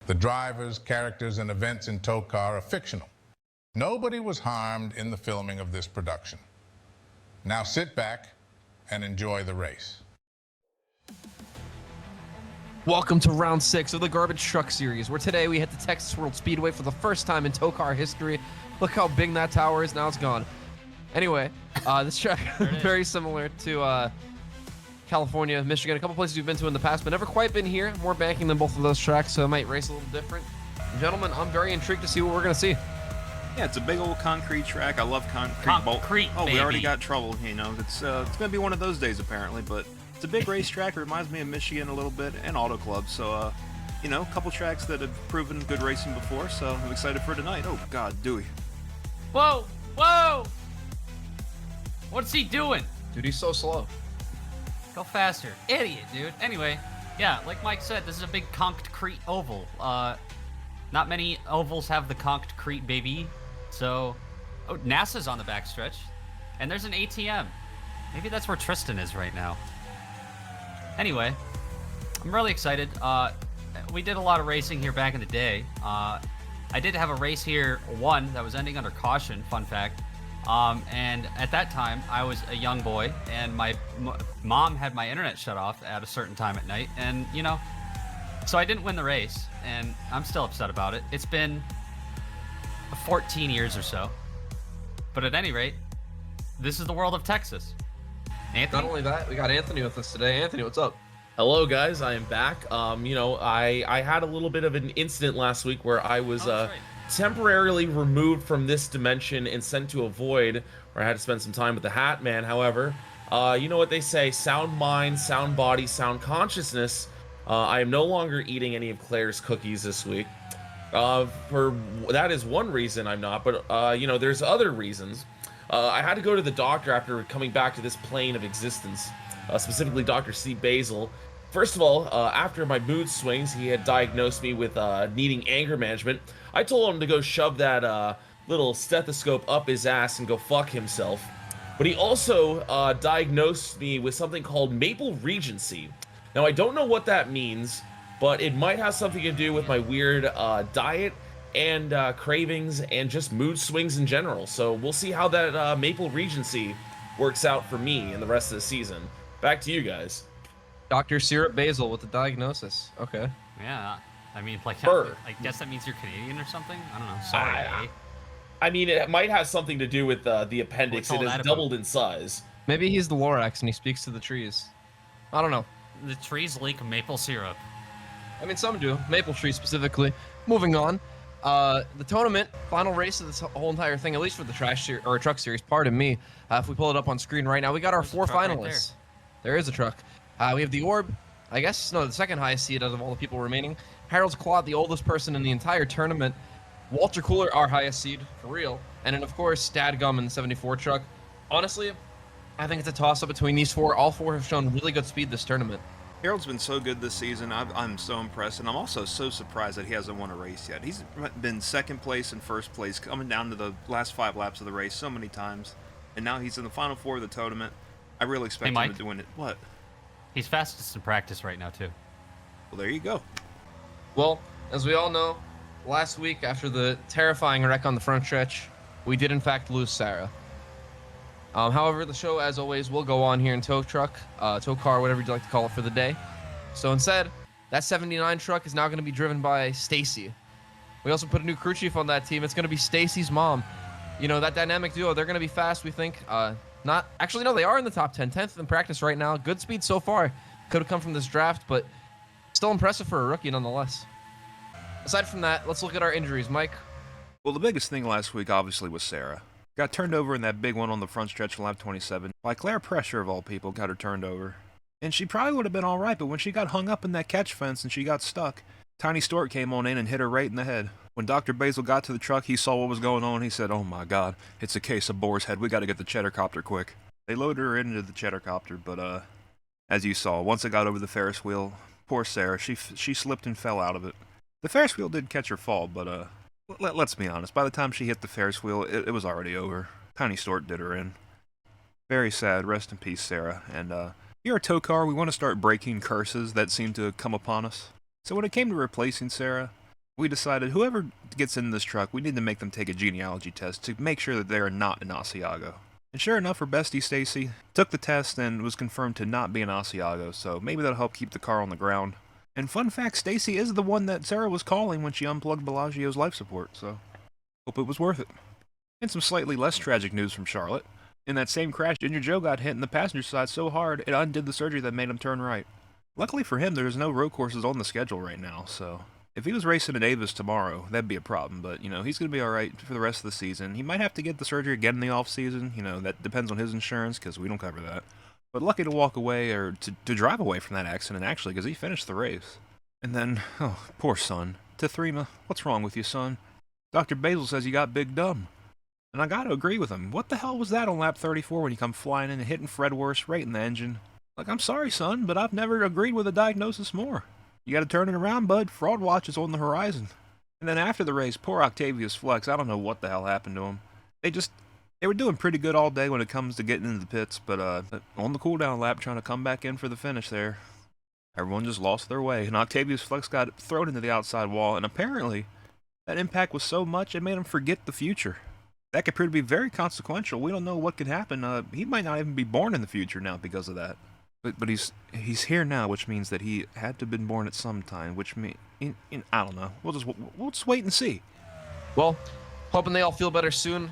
The drivers, characters, and events in TOECAR are fictional. Nobody was harmed in the filming of this production. Now sit back and enjoy the race. Welcome to round 6 of the Garbage Truck Series, where today we hit the Texas World Speedway for the first time in TOECAR history. Look how big that tower is, now it's gone. Anyway, this track is very similar to California, Michigan, a couple places we've been to in the past, but never quite been here. More banking than both of those tracks, so it might race a little different. Gentlemen, I'm very intrigued to see what we're going to see. Yeah, it's a big old concrete track. I love concrete. Oh, we already got trouble, you know. It's going to be one of those days, apparently, but it's a big racetrack. It reminds me of Michigan a little bit, and Auto Club, so, you know, a couple tracks that have proven good racing before, so I'm excited for tonight. Oh, God, Dewey. Whoa! Whoa! What's he doing? Dude, he's so slow. Go faster. Idiot, dude. Anyway, yeah, like Mike said, this is a big concrete oval. Not many ovals have the concrete, baby. So, oh, NASA's on the backstretch. And there's an ATM. Maybe that's where Tristan is right now. Anyway, I'm really excited. We did a lot of racing here back in the day. I did have a race here, one, that was ending under caution, fun fact. And at that time, I was a young boy, and my mom had my internet shut off at a certain time at night, and, you know, so I didn't win the race, and I'm still upset about it. It's been 14 years or so, but at any rate, this is the world of Texas. Anthony? Not only that, we got Anthony with us today. Anthony, what's up? Hello, guys. I am back. You know, I had a little bit of an incident last week where I was temporarily removed from this dimension and sent to a void where I had to spend some time with the Hat Man. However, you know what they say, sound mind, sound body, sound consciousness. I am no longer eating any of Claire's cookies this week. That is one reason I'm not, but you know, there's other reasons. I had to go to the doctor after coming back to this plane of existence, specifically Dr. C. Basil. First of all, after my mood swings, he had diagnosed me with needing anger management. I told him to go shove that little stethoscope up his ass and go fuck himself. But he also diagnosed me with something called Maple Regency. Now, I don't know what that means, but it might have something to do with my weird diet and cravings and just mood swings in general. So we'll see how that Maple Regency works out for me in the rest of the season. Back to you guys. Dr. Syrup Basil with the diagnosis. Okay. Yeah, I mean, like, Burr. I guess that means you're Canadian or something? I don't know. Sorry. I mean, it might have something to do with the appendix. It has doubled in size. Maybe he's the Lorax and he speaks to the trees. I don't know. The trees leak maple syrup. I mean, some do. Maple Tree specifically. Moving on. The tournament, final race of this whole entire thing, at least for the truck series, pardon me. If we pull it up on screen right now, we got our 4 finalists. There is a truck. We have the Orb, I guess, no, the second highest seed out of all the people remaining. Harold's Claw, the oldest person in the entire tournament. Walter Cooler, our highest seed, for real. And then, of course, Dadgum in the 74 truck. Honestly, I think it's a toss-up between these 4. All 4 have shown really good speed this tournament. Harold's been so good this season. I'm so impressed, and I'm also so surprised that he hasn't won a race yet. He's been second place and first place, coming down to the last 5 laps of the race so many times, and now he's in the final 4 of the tournament. I really expect him to win it. What? He's fastest in practice right now, too. Well, there you go. Well, as we all know, last week after the terrifying wreck on the front stretch, we did in fact lose Sarah. However, the show, as always, will go on here in TOECAR, whatever you'd like to call it for the day. So instead, that 79 truck is now going to be driven by Stacy. We also put a new crew chief on that team. It's going to be Stacy's mom. You know, that dynamic duo, they're going to be fast, we think. Actually, no, they are in the top 10. 10th in practice right now. Good speed so far. Could have come from this draft, but still impressive for a rookie nonetheless. Aside from that, let's look at our injuries. Mike? Well, the biggest thing last week, obviously, was Sarah. Got turned over in that big one on the front stretch of lap 27. By Claire Pressure, of all people, got her turned over. And she probably would have been all right, but when she got hung up in that catch fence and she got stuck, Tiny Stork came on in and hit her right in the head. When Dr. Basil got to the truck, he saw what was going on. He said, "Oh my God, it's a case of boar's head. We got to get the Cheddarcopter quick." They loaded her into the Cheddarcopter, but as you saw, once it got over the Ferris wheel, poor Sarah, she slipped and fell out of it. The Ferris wheel did catch her fall, but let's be honest. By the time she hit the Ferris wheel, it was already over. Tiny Stork did her in. Very sad. Rest in peace, Sarah. And here at TOECAR, we want to start breaking curses that seem to come upon us. So when it came to replacing Sarah, we decided whoever gets in this truck, we need to make them take a genealogy test to make sure that they are not an Asiago. And sure enough, her bestie Stacy took the test and was confirmed to not be an Asiago, so maybe that'll help keep the car on the ground. And fun fact, Stacy is the one that Sarah was calling when she unplugged Bellagio's life support, so hope it was worth it. And some slightly less tragic news from Charlotte. In that same crash, Ginger Joe got hit in the passenger side so hard it undid the surgery that made him turn right. Luckily for him, there's no road courses on the schedule right now, so if he was racing at Avis tomorrow, that'd be a problem, but, you know, he's going to be alright for the rest of the season. He might have to get the surgery again in the off-season, you know, that depends on his insurance, because we don't cover that. But lucky to walk away, or to drive away from that accident, actually, because he finished the race. And then, oh, poor son. Tethrema, what's wrong with you, son? Dr. Basil says you got big dumb. And I gotta agree with him. What the hell was that on lap 34 when you come flying in and hitting Fred Worst right in the engine? Like, I'm sorry, son, but I've never agreed with a diagnosis more. You gotta turn it around, bud. Fraud watch is on the horizon. And then after the race, poor Octavius Flex, I don't know what the hell happened to him. They were doing pretty good all day when it comes to getting into the pits, but on the cooldown lap, trying to come back in for the finish there, everyone just lost their way, and Octavius Flex got thrown into the outside wall, and apparently, that impact was so much it made him forget the future. That could prove to be very consequential. We don't know what could happen. He might not even be born in the future now because of that. But he's here now, which means that he had to have been born at some time, which means, I don't know. We'll just wait and see. Well, hoping they all feel better soon.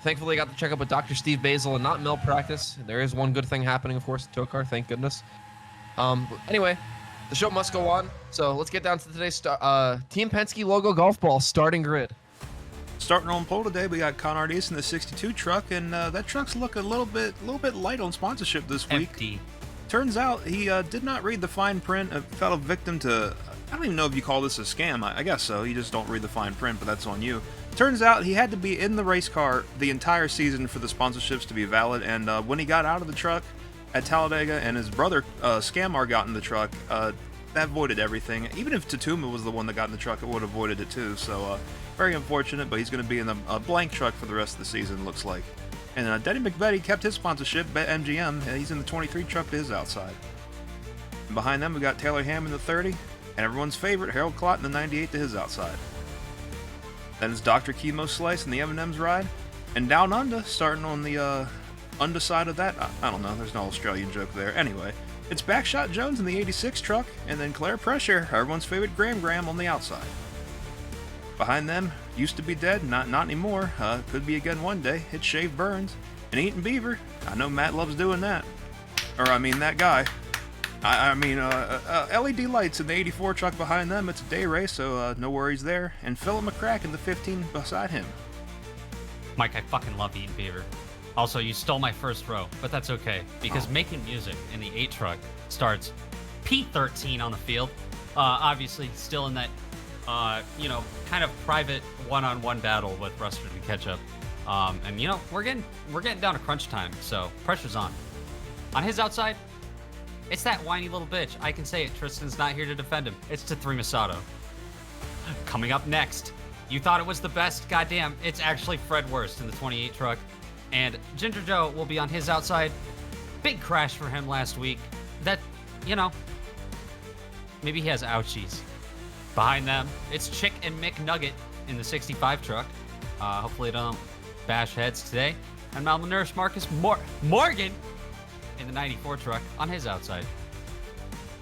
Thankfully, I got to check up with Dr. Steve Basil and not malpractice. There is one good thing happening, of course, at TOECAR, thank goodness. Anyway, the show must go on, so let's get down to today's Team Penske logo golf ball starting grid. Starting on pole today, we got Carnage in the 62 truck, and that truck's looking a little bit light on sponsorship this week. Empty. Turns out he did not read the fine print, fell victim to, I don't even know if you call this a scam, I guess so, you just don't read the fine print, but that's on you. Turns out he had to be in the race car the entire season for the sponsorships to be valid, and when he got out of the truck at Talladega and his brother Scamar got in the truck, that voided everything. Even if Tatuma was the one that got in the truck, it would have voided it too, so very unfortunate, but he's going to be in a blank truck for the rest of the season, looks like. And Denny McVetti kept his sponsorship, MGM, and he's in the 23 truck to his outside. And behind them, we got Taylor Ham in the 30, and everyone's favorite, Harold Klott in the 98 to his outside. Then it's Dr. Chemo Slice in the M&M's ride, and Down Under, starting on the underside of that. I don't know, there's no Australian joke there. Anyway, it's Backshot Jones in the 86 truck, and then Claire Pressure, everyone's favorite Graham on the outside. Behind them, used to be dead, not anymore, could be again one day, it's Shave Burns. And Eaton Beaver, I know Matt loves doing that. Or I mean that guy. LED lights in the 84 truck behind them, it's a day race, so no worries there. And Philip McCrack in the 15 beside him. Mike, I fucking love Eaton Beaver. Also, you stole my first row, but that's okay, because making music in the 8 truck starts P13 on the field. Obviously, still in that kind of private one-on-one battle with Rustard and Ketchup. And we're getting down to crunch time, so pressure's on. On his outside, it's that whiny little bitch. I can say it. Tristan's not here to defend him. It's Tethrema Sato. Coming up next, you thought it was the best. Goddamn, it's actually Fred Worst in the 28 truck. And Ginger Joe will be on his outside. Big crash for him last week. That, maybe he has ouchies. Behind them, it's Chick and Mick Nugget in the 65 truck. Hopefully they don't bash heads today. And malnourished Marcus Morgan in the 94 truck on his outside.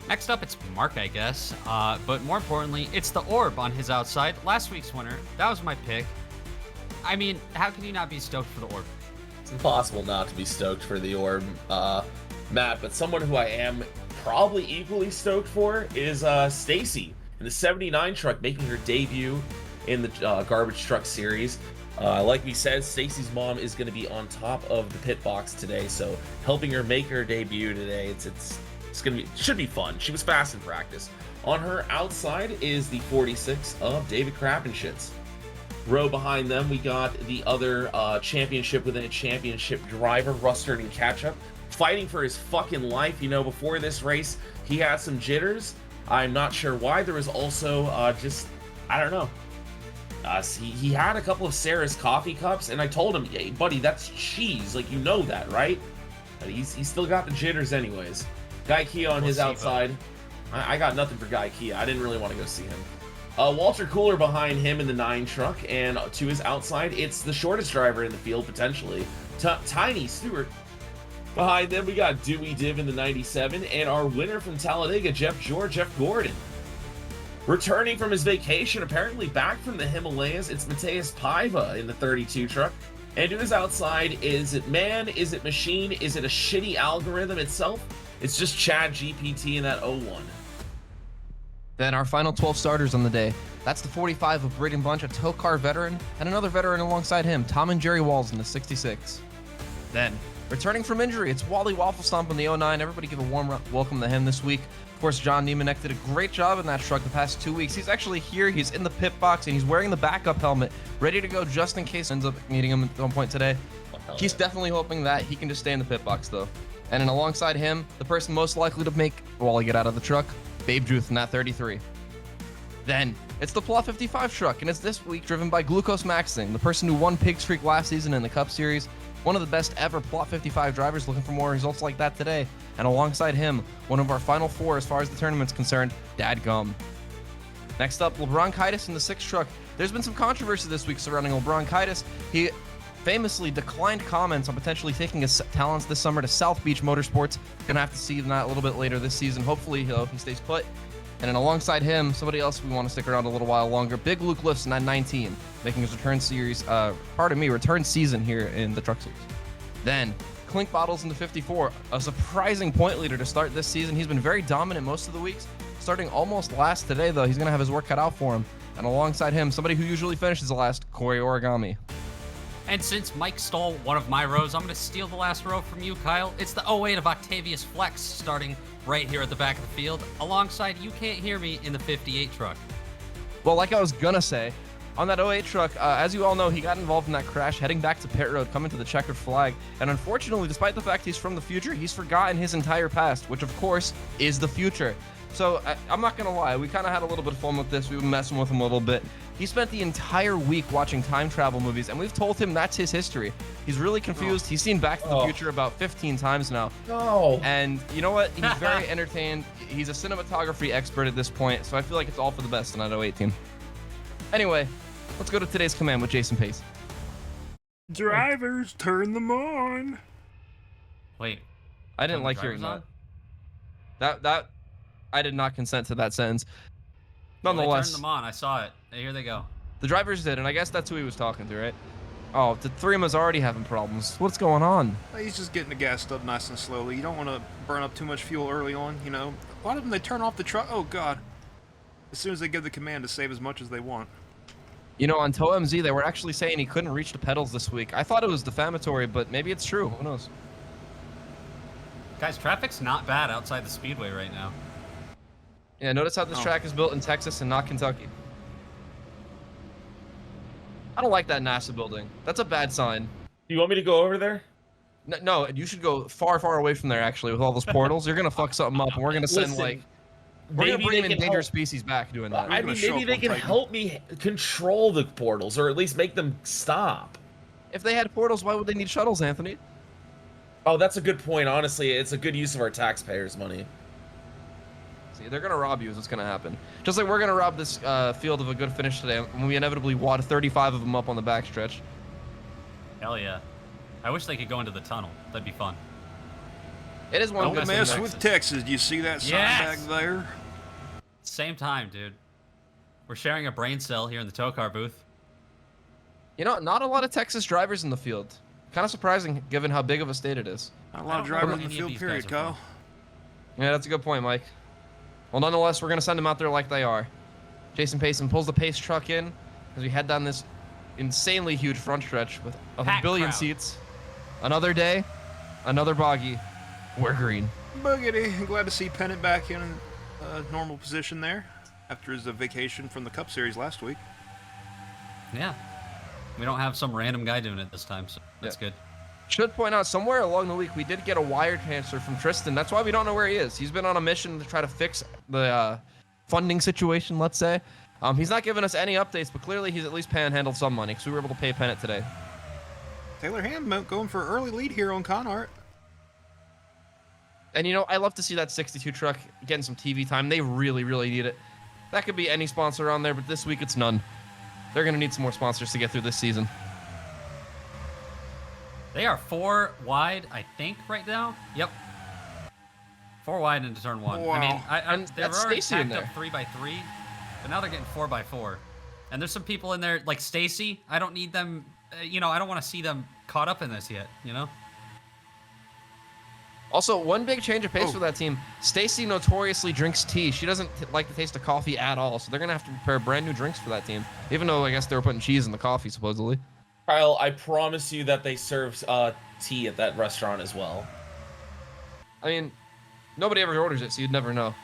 Next up, it's Mark, I guess. But more importantly, it's the Orb on his outside. Last week's winner. That was my pick. I mean, how can you not be stoked for the Orb? It's impossible not to be stoked for the Orb, Matt, but someone who I am probably equally stoked for is Stacy in the 79 truck, making her debut in the garbage truck series. Like we said, Stacy's mom is going to be on top of the pit box today, so helping her make her debut today, it's should be fun. She was fast in practice. On her outside is the 46 of David Krappenschitz. Row behind them, we got the other championship within a championship driver, Rustard and Ketchup, fighting for his fucking life. Before this race, he had some jitters. I'm not sure why. There was also I don't know. He had a couple of Sarah's coffee cups, and I told him, hey, buddy, that's cheese. Like, you know that, right? But he's still got the jitters anyways. Guy Kia on his outside. I got nothing for Guy Kia. I didn't really want to go see him. Walter Cooler behind him in the 9 truck, and to his outside, it's the shortest driver in the field, potentially. Tiny Stewart. Behind them, we got Dewey Div in the 97, and our winner from Talladega, Jeff Gordon. Returning from his vacation, apparently back from the Himalayas, it's Mateus Paiva in the 32 truck. And to his outside, is it man, is it machine, is it a shitty algorithm itself? It's just Chad GPT in that 01. Then our final 12 starters on the day. That's the 45 of Braden Bunch, a TOECAR veteran, and another veteran alongside him, Tom and Jerry Walls in the 66. Then, returning from injury, it's Wally Wafflestomp in the 09. Everybody give a warm welcome to him this week. Of course, John Niemanek did a great job in that truck the past 2 weeks. He's actually here, he's in the pit box, and he's wearing the backup helmet, ready to go just in case ends up meeting him at one point today. He's definitely hoping that he can just stay in the pit box, though. And then alongside him, the person most likely to make Wally get out of the truck, Babe Druth in that 33. Then, it's the Plot 55 truck, and it's this week driven by Glucose Maxing, the person who won Pigs Freak last season in the Cup Series, one of the best ever Plot 55 drivers, looking for more results like that today. And alongside him, one of our final 4 as far as the tournament's concerned, Dadgum. Next up, LeBron Kaitis in the 6 truck. There's been some controversy this week surrounding LeBron Kaitis. He famously declined comments on potentially taking his talents this summer to South Beach Motorsports. Gonna have to see that a little bit later this season. Hopefully, he stays put. And then alongside him, somebody else we want to stick around a little while longer, Big Luke Lifts in that 19, making his return season here in the Truck Series. Then, Clink Bottles in the 54, a surprising point leader to start this season. He's been very dominant most of the weeks, starting almost last today, though. He's going to have his work cut out for him. And alongside him, somebody who usually finishes the last, Corey Origami. And since Mike stole one of my rows, I'm going to steal the last row from you, Kyle. It's the 08 of Octavius Flex, starting right here at the back of the field, alongside You Can't Hear Me in the 58 truck. Well, like I was going to say, on that 08 truck, as you all know, he got involved in that crash heading back to pit road, coming to the checkered flag. And unfortunately, despite the fact he's from the future, he's forgotten his entire past, which of course is the future. So I'm not going to lie, we kind of had a little bit of fun with this. We were messing with him a little bit. He spent the entire week watching time travel movies, and we've told him that's his history. He's really confused. He's seen Back to the Future about 15 times now. No. And you know what? He's very entertained. He's a cinematography expert at this point, so I feel like it's all for the best in that 08 team. Anyway, let's go to today's command with Jason Pace. Drivers, turn them on. Wait. I didn't like hearing that. I did not consent to that sentence. Nonetheless, well, they turned them on. I saw it. Here they go. The drivers did, and I guess that's who he was talking to, right? Oh, the 3 of us already having problems. What's going on? He's just getting the gas up nice and slowly. You don't want to burn up too much fuel early on, you know. A lot of them, they turn off the truck. Oh, God. As soon as they give the command to save as much as they want. You know, on TOEMZ, they were actually saying he couldn't reach the pedals this week. I thought it was defamatory, but maybe it's true. Who knows? Guys, traffic's not bad outside the Speedway right now. Yeah, notice how this track is built in Texas and not Kentucky. I don't like that NASA building. That's a bad sign. Do you want me to go over there? No, you should go far, far away from there, actually, with all those portals. You're going to fuck something up, and we're going to send, we're going to bring an endangered species back doing that. I mean, maybe they can help me control the portals, or at least make them stop. If they had portals, why would they need shuttles, Anthony? Oh, that's a good point. Honestly, it's a good use of our taxpayers' money. See, they're going to rob you is what's going to happen. Just like we're going to rob this field of a good finish today when we inevitably wad 35 of them up on the backstretch. Hell yeah. I wish they could go into the tunnel. That'd be fun. It is one Don't good mess thing. with Texas. Do you see that sign back there? Same time, dude. We're sharing a brain cell here in the TOECAR booth. You know, not a lot of Texas drivers in the field. Kind of surprising given how big of a state it is. Not a lot of drivers in the field, period, Kyle. Yeah, that's a good point, Mike. Well, nonetheless, we're going to send them out there like they are. Jason Payson pulls the Pace truck in as we head down this insanely huge front stretch with a billion seats. Another day, another bogey. We're green. Boogity. Glad to see Pennant back in a normal position there after his vacation from the Cup Series last week. Yeah. We don't have some random guy doing it this time, so that's good. Should point out, somewhere along the week, we did get a wire transfer from Tristan. That's why we don't know where he is. He's been on a mission to try to fix the funding situation, let's say. He's not giving us any updates, but clearly he's at least panhandled some money, because we were able to pay Pennant today. Taylor Ham going for an early lead here on Conart. And, you know, I love to see that 62 truck getting some TV time. They really, really need it. That could be any sponsor on there, but this week it's none. They're going to need some more sponsors to get through this season. They are 4 wide, I think, right now. Yep. 4 wide into turn 1. Wow. I mean, they were That's already Stacy in packed up there. 3x3, but now they're getting 4x4. And there's some people in there, like Stacy. I don't need them, you know, I don't want to see them caught up in this yet, you know? Also, one big change of pace for that team. Stacy notoriously drinks tea. She doesn't like the taste of coffee at all, so they're going to have to prepare brand new drinks for that team. Even though I guess they were putting cheese in the coffee, supposedly. Kyle, I promise you that they serve tea at that restaurant as well. I mean, nobody ever orders it, so you'd never know.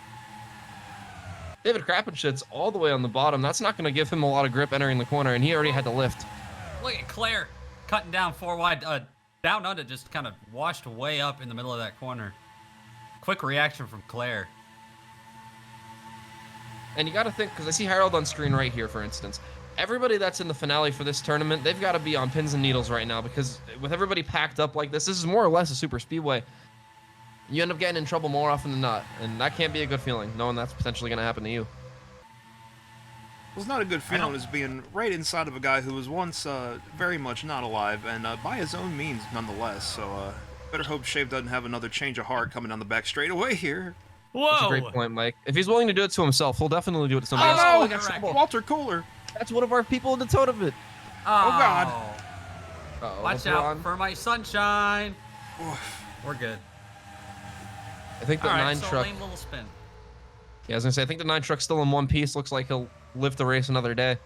David Krappenschitz all the way on the bottom. That's not going to give him a lot of grip entering the corner, and he already had to lift. Look at Claire cutting down 4 wide. Down under just kind of washed way up in the middle of that corner. Quick reaction from Claire. And you got to think, because I see Harold on screen right here, for instance. Everybody that's in the finale for this tournament, they've got to be on pins and needles right now, because with everybody packed up like this is more or less a super speedway. You end up getting in trouble more often than not, and that can't be a good feeling, knowing that's potentially going to happen to you. It's not a good feeling as being right inside of a guy who was once very much not alive, and by his own means nonetheless, so better hope Shave doesn't have another change of heart coming down the back straightaway here. Whoa! That's a great point, Mike. If he's willing to do it to himself, he'll definitely do it to somebody else. Oh, he got trouble. Walter Kohler. That's one of our people in the tournament. Oh, God. Uh-oh, Watch LeBron. out for my sunshine. We're good. I think the All right, 9 so truck. lame little spin. Yeah, I was gonna say, I think the 9 truck's still in one piece. Looks like he'll live the race another day.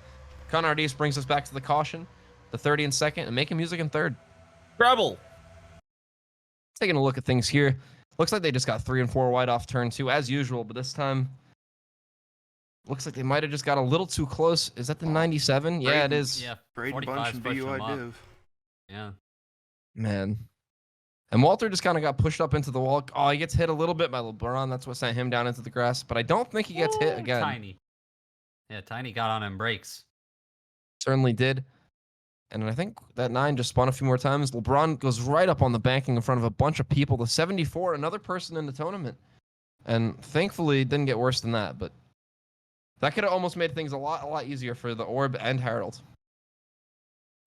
Carnage brings us back to the caution, the 30 in second, and making music in third. Treble. Taking a look at things here. Looks like they just got 3 and 4 wide off turn 2 as usual, but this time looks like they might have just got a little too close. Is that the 97? Yeah, it is. Yeah, Braden 45 Bunch and pushing BUI him up. Div. Yeah. Man. And Walter just kind of got pushed up into the wall. Oh, he gets hit a little bit by LeBron. That's what sent him down into the grass. But I don't think he gets hit again. Tiny. Yeah, Tiny got on him brakes. Certainly did. And I think that 9 just spun a few more times. LeBron goes right up on the banking in front of a bunch of people. The 74, another person in the tournament. And thankfully, it didn't get worse than that. But that could have almost made things a lot easier for the Orb and Harold.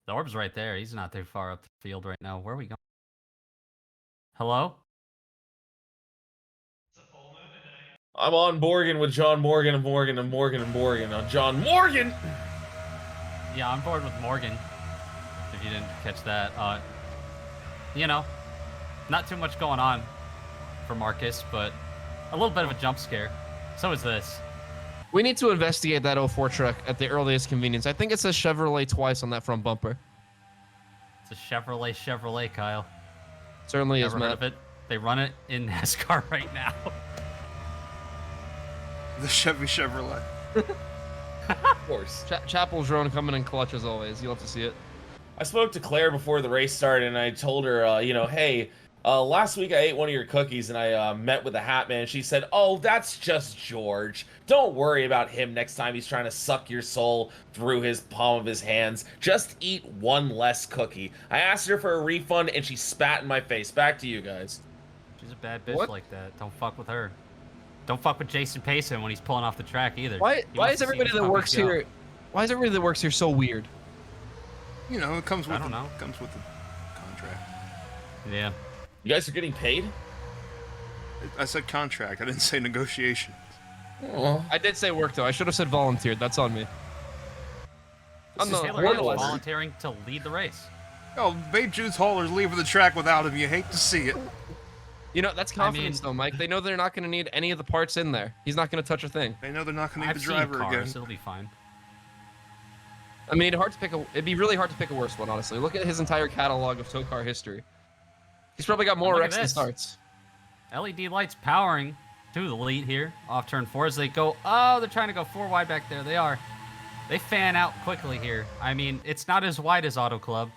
The Orb's right there. He's not too far up the field right now. Where are we going? Hello? I'm on Morgan with John Morgan and Morgan and Morgan and Morgan on John Morgan. Yeah, I'm bored with Morgan. If you didn't catch that. You know, not too much going on for Marcus, but a little bit of a jump scare. So is this. We need to investigate that 04 truck at the earliest convenience. I think it says Chevrolet twice on that front bumper. It's a Chevrolet, Kyle. Certainly is, Never heard Matt. of it. They run it in NASCAR right now. The Chevy Chevrolet. Of course. Chapel drone coming in clutch as always. You'll have to see it. I spoke to Claire before the race started, and I told her, you know, hey, last week I ate one of your cookies, and I met with the Hat Man. She said, oh, that's just George. Don't worry about him next time he's trying to suck your soul through his palm of his hands. Just eat one less cookie. I asked her for a refund, and she spat in my face. Back to you guys. She's a bad bitch What? like that. Don't fuck with her. Don't fuck with Jason Payson when he's pulling off the track either. Why He wants is to see everybody these that works puppies go. here? Why is everybody that works here so weird? You know, it comes with I don't know. comes with the contract. Yeah. You guys are getting paid? I said contract. I didn't say negotiation. Oh. I did say work though. I should have said volunteered. That's on me. I'm the Taylor horn Hale letter. volunteering to lead the race. Oh, Babe Jude's haulers leaving the track without him. You hate to see it. You know, that's confidence though, Mike. They know they're not going to need any of the parts in there. He's not going to touch a thing. They know they're not going to need I've the seen driver cars. again. It'll be fine. I mean, it'd be really hard to pick a worse one, honestly. Look at his entire catalog of TOECAR history. He's probably got more Look at wrecks than this. starts. LED lights powering to the lead here. Off turn 4 as they go. Oh, they're trying to go 4 wide back there. They are. They fan out quickly here. I mean, it's not as wide as Auto Club,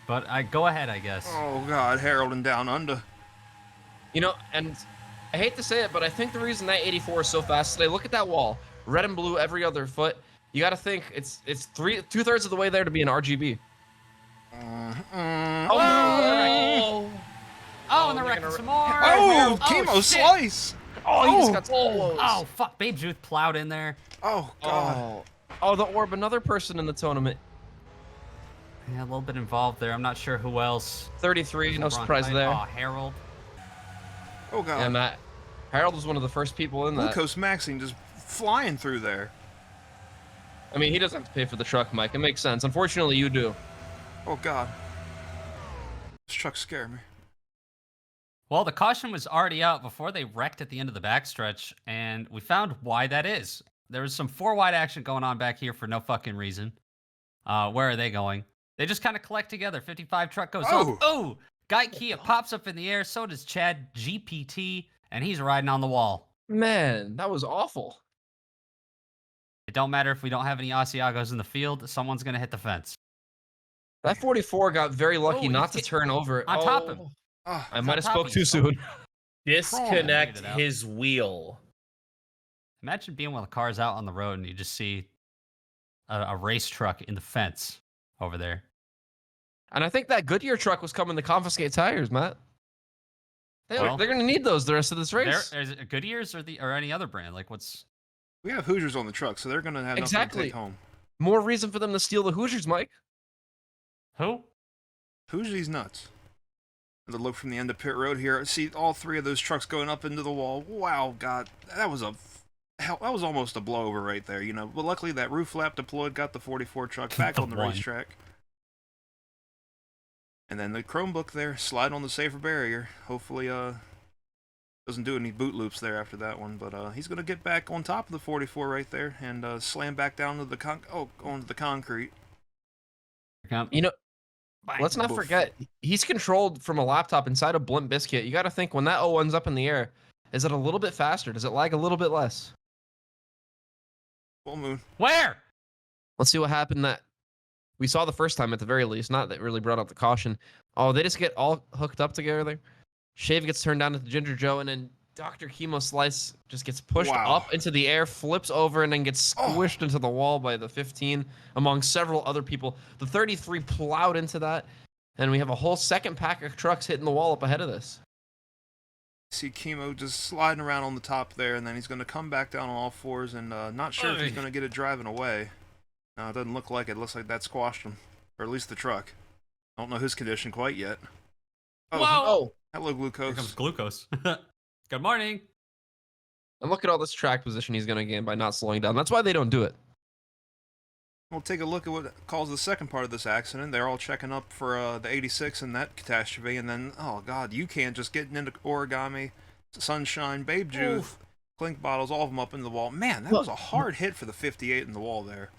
but go ahead, I guess. Oh God, Harold and Down Under. You know, and I hate to say it, but I think the reason that 84 is so fast today, look at that wall. Red and blue every other foot. You got to think it's 2/3 of the way there to be an RGB. Oh, no. Oh, and they're they're wrecking gonna some more. Oh, Oh, chemo shit. slice. Oh, he just got so close. Oh, fuck. Babe Ruth plowed in there. Oh, God. Oh, the orb, another person in the tournament. Yeah, a little bit involved there. I'm not sure who else. 33, no surprise there. Oh, Harold. Oh, God. Yeah, Matt. Harold was one of the first people in that. Glucose Maxing just flying through there. I mean, he doesn't have to pay for the truck, Mike. It makes sense. Unfortunately, you do. Oh, God. This truck scared me. Well, the caution was already out before they wrecked at the end of the backstretch, and we found why that is. There was some 4-wide action going on back here for no fucking reason. Where are they going? They just kind of collect together. 55 truck goes up. Oh! Guy Kia pops up in the air. So does Chad GPT, and he's riding on the wall. Man, that was awful. It don't matter if we don't have any Asiagos in the field. Someone's going to hit the fence. That 44 got very lucky Oh, not to turn over. on top of him. I might have top spoke of too you. soon. Disconnect Figured it out. his wheel. Imagine being when the car's out on the road and you just see a race truck in the fence over there. And I think that Goodyear truck was coming to confiscate tires, Matt. They're going to need those the rest of this race. Is it Goodyear's or any other brand? Like, what's... We have Hoosiers on the truck, so they're going to have nothing to take home. More reason for them to steal the Hoosiers, Mike. Who? Hoosiers nuts. The look from the end of pit road here. See all 3 of those trucks going up into the wall. Wow, God, that was almost a blowover right there, you know. But luckily that roof flap deployed, got the 44 truck back on the racetrack. And then the Chromebook there, slide on the safer barrier. Hopefully, doesn't do any boot loops there after that one. But he's gonna get back on top of the 44 right there and slam back down to the onto the concrete. You know, let's not forget, he's controlled from a laptop inside a Blimp Biscuit. You got to think when that O1's up in the air, is it a little bit faster? Does it lag a little bit less? Full moon. Where? Let's see what happened that we saw the first time at the very least. Not that really brought up the caution. Oh, they just get all hooked up together. Shave gets turned down to the Ginger Joe, and then Dr. Chemo Slice just gets pushed up into the air, flips over, and then gets squished into the wall by the 15 among several other people. The 33 plowed into that, and we have a whole second pack of trucks hitting the wall up ahead of this. See Chemo just sliding around on the top there, and then he's going to come back down on all fours, and not sure if he's going to get it driving away. No, it doesn't look like it. It looks like that squashed him, or at least the truck. I don't know his condition quite yet. Whoa! Hello, Glucose. Here comes Glucose. Good morning. And look at all this track position he's going to gain by not slowing down. That's why they don't do it. We'll take a look at what caused the second part of this accident. They're all checking up for the 86 and that catastrophe, and then, oh God, you can't just getting into Origami, Sunshine, Babe Juice, Clink Bottles, all of them up in the wall. Man, that was a hard hit for the 58 in the wall there.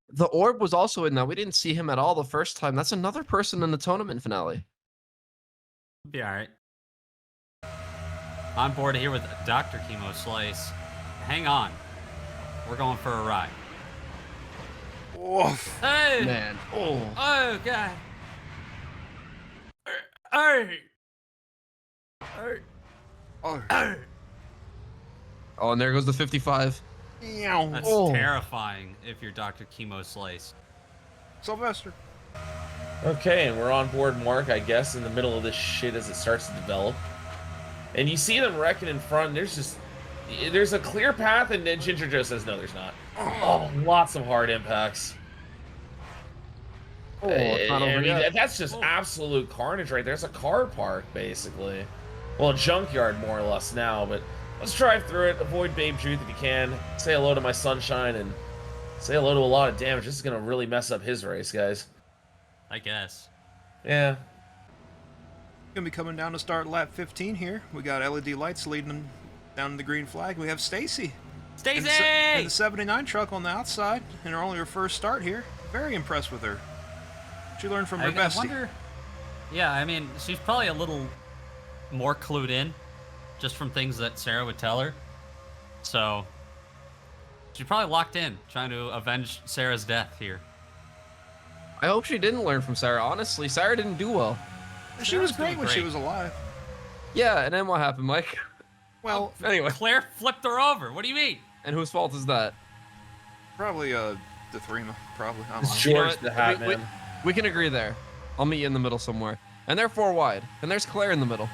The Orb was also in that. We didn't see him at all the first time. That's another person in the tournament finale. Be all right. On board here with Dr. Chemo Slice. Hang on. We're going for a ride. Oof. Hey! Man. Oh, God. Hey! Oh, and there goes the 55. That's terrifying if you're Dr. Chemo Slice. Sylvester. Okay, and we're on board Mark, I guess, in the middle of this shit as it starts to develop. And you see them wrecking in front, and there's a clear path, and then Ginger Joe says, no, there's not. Oh, lots of hard impacts. That's just absolute carnage right there. It's a car park, basically. Well, a junkyard, more or less, now, but let's drive through it, avoid Babe Truth if you can, say hello to my Sunshine, and say hello to a lot of damage. This is going to really mess up his race, guys. I guess. Yeah. Gonna be coming down to start lap 15 here. We got LED lights leading them down to the green flag. We have Stacy. Stacy! And the 79 truck on the outside, and only her first start here. Very impressed with her. She learned from her bestie. I wonder, yeah, I mean, she's probably a little more clued in, just from things that Sarah would tell her. So, she's probably locked in, trying to avenge Sarah's death here. I hope she didn't learn from Sarah. Honestly, Sarah didn't do well. She was great when she was alive. Yeah, and then what happened, Mike? Well, anyway. Claire flipped her over. What do you mean? And whose fault is that? Probably the Threma. Probably. I don't know. It's You know George what? the Hat Man. We can agree there. I'll meet you in the middle somewhere. And they're 4 wide. And there's Claire in the middle.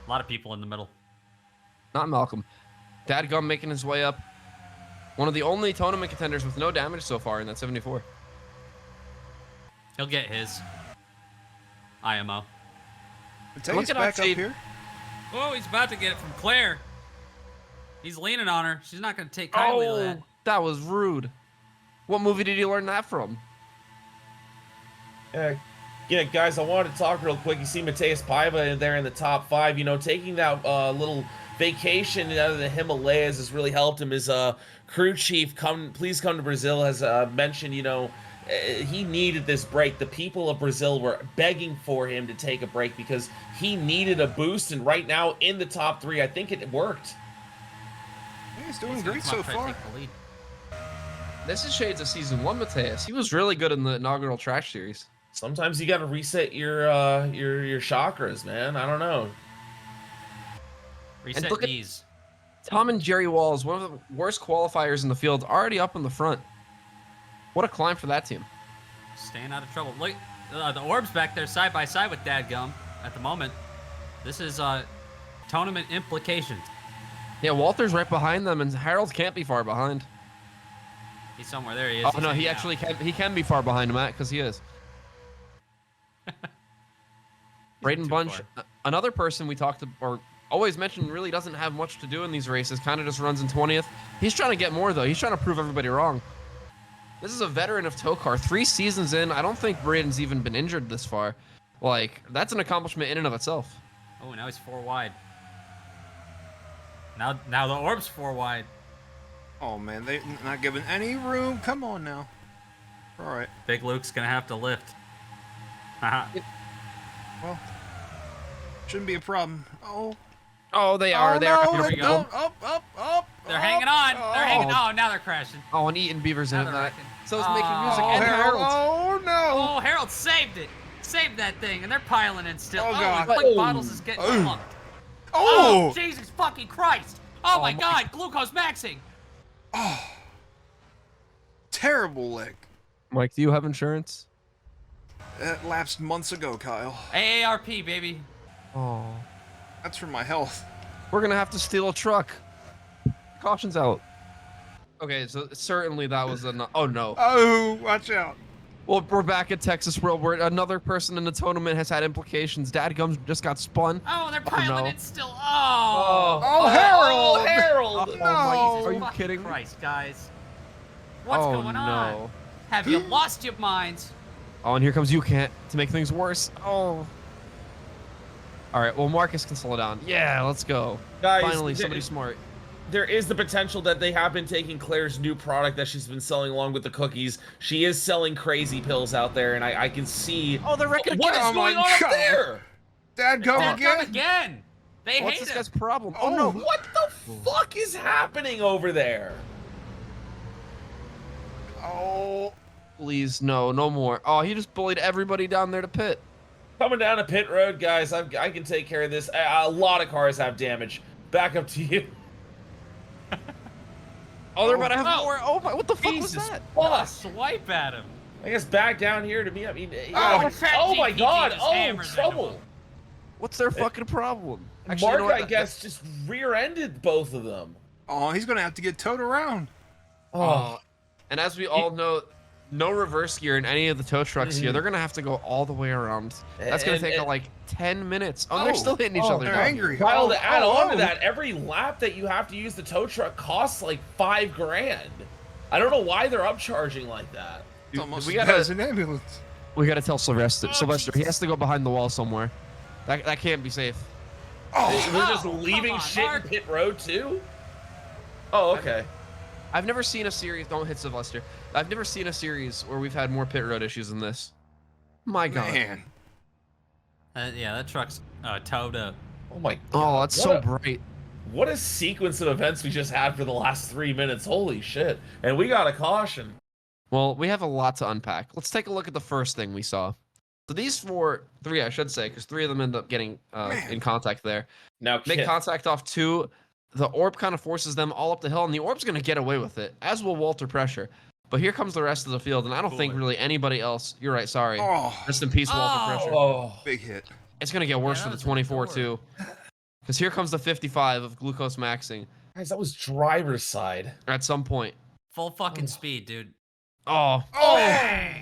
A lot of people in the middle. Not Malcolm. Dadgum making his way up. One of the only tournament contenders with no damage so far in that 74. He'll get his. IMO. Mateus at back up Octave. here. Oh, he's about to get it from Claire. He's leaning on her. She's not going to take kindly to that. That was rude. What movie did you learn that from? Yeah, guys, I wanted to talk real quick. You see Mateus Paiva in there in the top 5. You know, taking that little vacation out of the Himalayas has really helped him. His crew chief, please come to Brazil, has mentioned, you know, he needed this break. The people of Brazil were begging for him to take a break because he needed a boost. And right now, in the top 3, I think it worked. Yeah, he's doing He's gonna great come so up, try to far. take the lead. This is shades of season 1, Mateus. He was really good in the inaugural Trash series. Sometimes you got to reset your chakras, man. I don't know. Reset look at- these. Tom and Jerry Walls, one of the worst qualifiers in the field, already up in the front. What a climb for that team. Staying out of trouble. Look, the orbs back there side by side with Dadgum at the moment. This is tournament implications. Yeah, Walter's right behind them, and Harold can't be far behind. He's somewhere. There he is. Oh, He's no, he hanging actually out. can. He can be far behind him, Matt, because he is. Braden too Bunch, far. another person we talked to, or always mentioned, really doesn't have much to do in these races. Kind of just runs in 20th. He's trying to get more, though. He's trying to prove everybody wrong. This is a veteran of TOECAR. 3 seasons in. I don't think Braden's even been injured this far. Like, that's an accomplishment in and of itself. Oh, now he's 4 wide. Now the orb's 4 wide. Oh man, they not giving any room. Come on now. All right. Big Luke's gonna have to lift. Haha. Well, shouldn't be a problem. Oh. Oh, they are. Oh, They are. no, Here we they go. don't. Up. They're hanging on. They're hanging. Oh. Oh, now they're crashing. Oh, and Eaton Beaver's in Now it. they're That. wrecking. So is making music Oh, and Harold. Harold. Oh no. Oh, Harold saved it. Saved that thing, and they're piling in still. Oh, God. Quick Oh. Bottles is getting Oh. plunked. Oh. Jesus fucking Christ. Oh, my my- God. Glucose maxing. Terrible leg. Mike, do you have insurance? That lapsed months ago, Kyle. AARP, baby. Oh. That's for my health. We're gonna have to steal a truck. Caution's out. Okay, so certainly that was a oh no. Oh, watch out. Well, we're back at Texas World where another person in the tournament has had implications. Dadgum just got spun. Oh, they're piling no. in still. Oh. Oh, Harold. Oh, Harold! Oh, No. are you Fucking kidding me? Christ, guys. What's Oh, going on? no. Have you lost your minds? Oh, and here comes you can't to make things worse. Oh. All right, well, Marcus can slow down. Yeah, let's go. Guys, Finally, somebody smart. There is the potential that they have been taking Claire's new product that she's been selling along with the cookies. She is selling crazy pills out there, and I can see. Oh, they're wrecking What is Oh my going on up God. there? Dad, go They're again. come again. They What's hate this him. guy's problem? Oh, no. What the fuck is happening over there? Oh. Please, no more. Oh, he just bullied everybody down there to pit. Coming down to pit road, guys. I can take care of this. A lot of cars have damage. Back up to you. Oh, they're about to have Oh. more. Oh my, what the fuck was Jesus that? Plus. Swipe at him. I guess back down here to me. I mean, Oh, oh my ChatGPT God! just Oh, hammers into trouble! him. What's their fucking problem? Actually, you Mark, know what? I guess, just rear-ended both of them. Oh, he's gonna have to get towed around. Oh, and as we all know, no reverse gear in any of the tow trucks here. They're gonna have to go all the way around. That's gonna take like 10 minutes. Oh, they're still hitting each other. They're down. angry. Kyle, Oh, to add oh, on oh. to that, every lap that you have to use the tow truck costs like $5 grand. I don't know why they're upcharging like that. It's almost we as gotta- bad as an ambulance. We gotta tell Sylvester. Oh, Sylvester, he Jesus. has to go behind the wall somewhere. That can't be safe. Oh, They're just Oh, leaving come on, shit Mark. in pit road too? Oh, okay. I've never seen a series. Don't hit Sylvester. I've never seen a series where we've had more pit road issues than this. My God. man. Yeah, that truck's towed up. Oh my Oh, God. that's What so a- bright. What a sequence of events we just had for the last 3 minutes. Holy shit. And we got a caution. Well, we have a lot to unpack. Let's take a look at the first thing we saw. So these three I should say, because 3 of them end up getting Man. in contact there. Now, Make Kit, contact off 2. The orb kind of forces them all up the hill, and the orb's going to get away with it, as will Walter Pressure. But here comes the rest of the field, and I don't think Boy. really anybody else. You're right, sorry. Oh, Rest in peace, Walter Oh. Pressure. oh, big hit. It's going to get worse Yeah, for that the was a 24 door. too. Because here comes the 55 of glucose maxing Guys, that was driver's side. at some point. Full fucking speed, dude. Oh. Oh!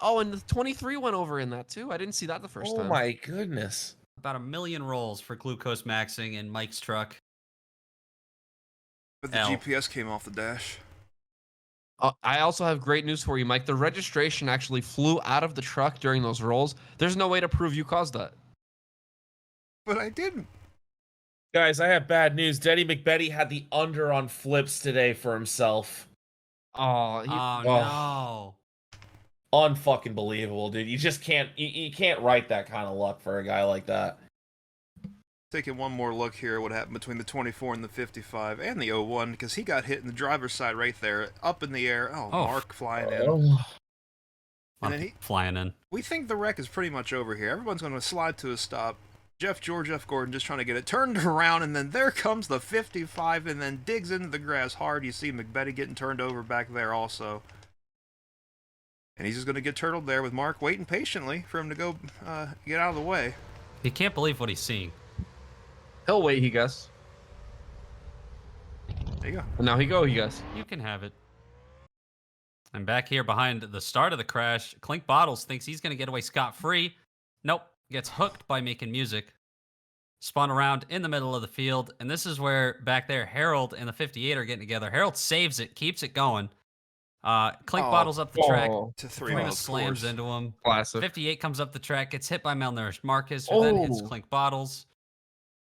Oh, and the 23 went over in that too. I didn't see that the first time. Oh my goodness. About 1 million rolls for glucose maxing in Mike's truck. But the L. GPS came off the dash. I also have great news for you, Mike. The registration actually flew out of the truck during those rolls. There's no way to prove you caused that. But I didn't. Guys, I have bad news. Denny McBetty had the under on flips today for himself. Oh, No. Unfucking believable, dude. You just can't you can't write that kind of luck for a guy like that. Taking one more look here at what happened between the 24 and the 55 and the 01, because he got hit in the driver's side right there, up in the air. Oh, Mark flying in. And then Flying in. we think the wreck is pretty much over here. Everyone's going to slide to a stop. Jeff Gordon just trying to get it turned around, and then there comes the 55 and then digs into the grass hard. You see McBetty getting turned over back there also. And he's just going to get turtled there with Mark waiting patiently for him to go get out of the way. He can't believe what he's seeing. he'll wait, he guess. There you go. And now he guess. You can have it. And back here behind the start of the crash, Clink Bottles thinks he's going to get away scot-free. Nope. Gets hooked by making music. Spun around in the middle of the field. And this is where back there Harold and the 58 are getting together. Harold saves it, keeps it going. Clink Bottles up the track. To three Freeman miles, slams into him. Classic. 58 comes up the track, gets hit by malnourished Marcus, who then hits Clink Bottles.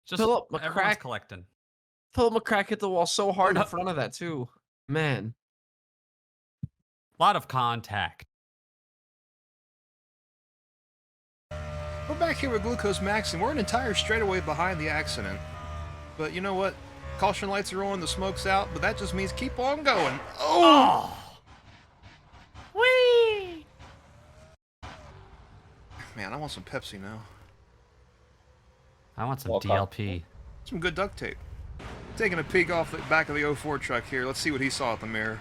Just Philip everyone's McCrack. collecting. Philip McCrack hit the wall so hard in front of that too. Man. A lot of contact. We're back here with Glucose Max, and we're an entire straightaway behind the accident. But you know what? Caution lights are on, the smoke's out, but that just means keep on going. Oh! Whee! Man, I want some Pepsi now. I want some Welcome. DLP. Some good duct tape. Taking a peek off the back of the 04 truck here. Let's see what he saw at the mirror.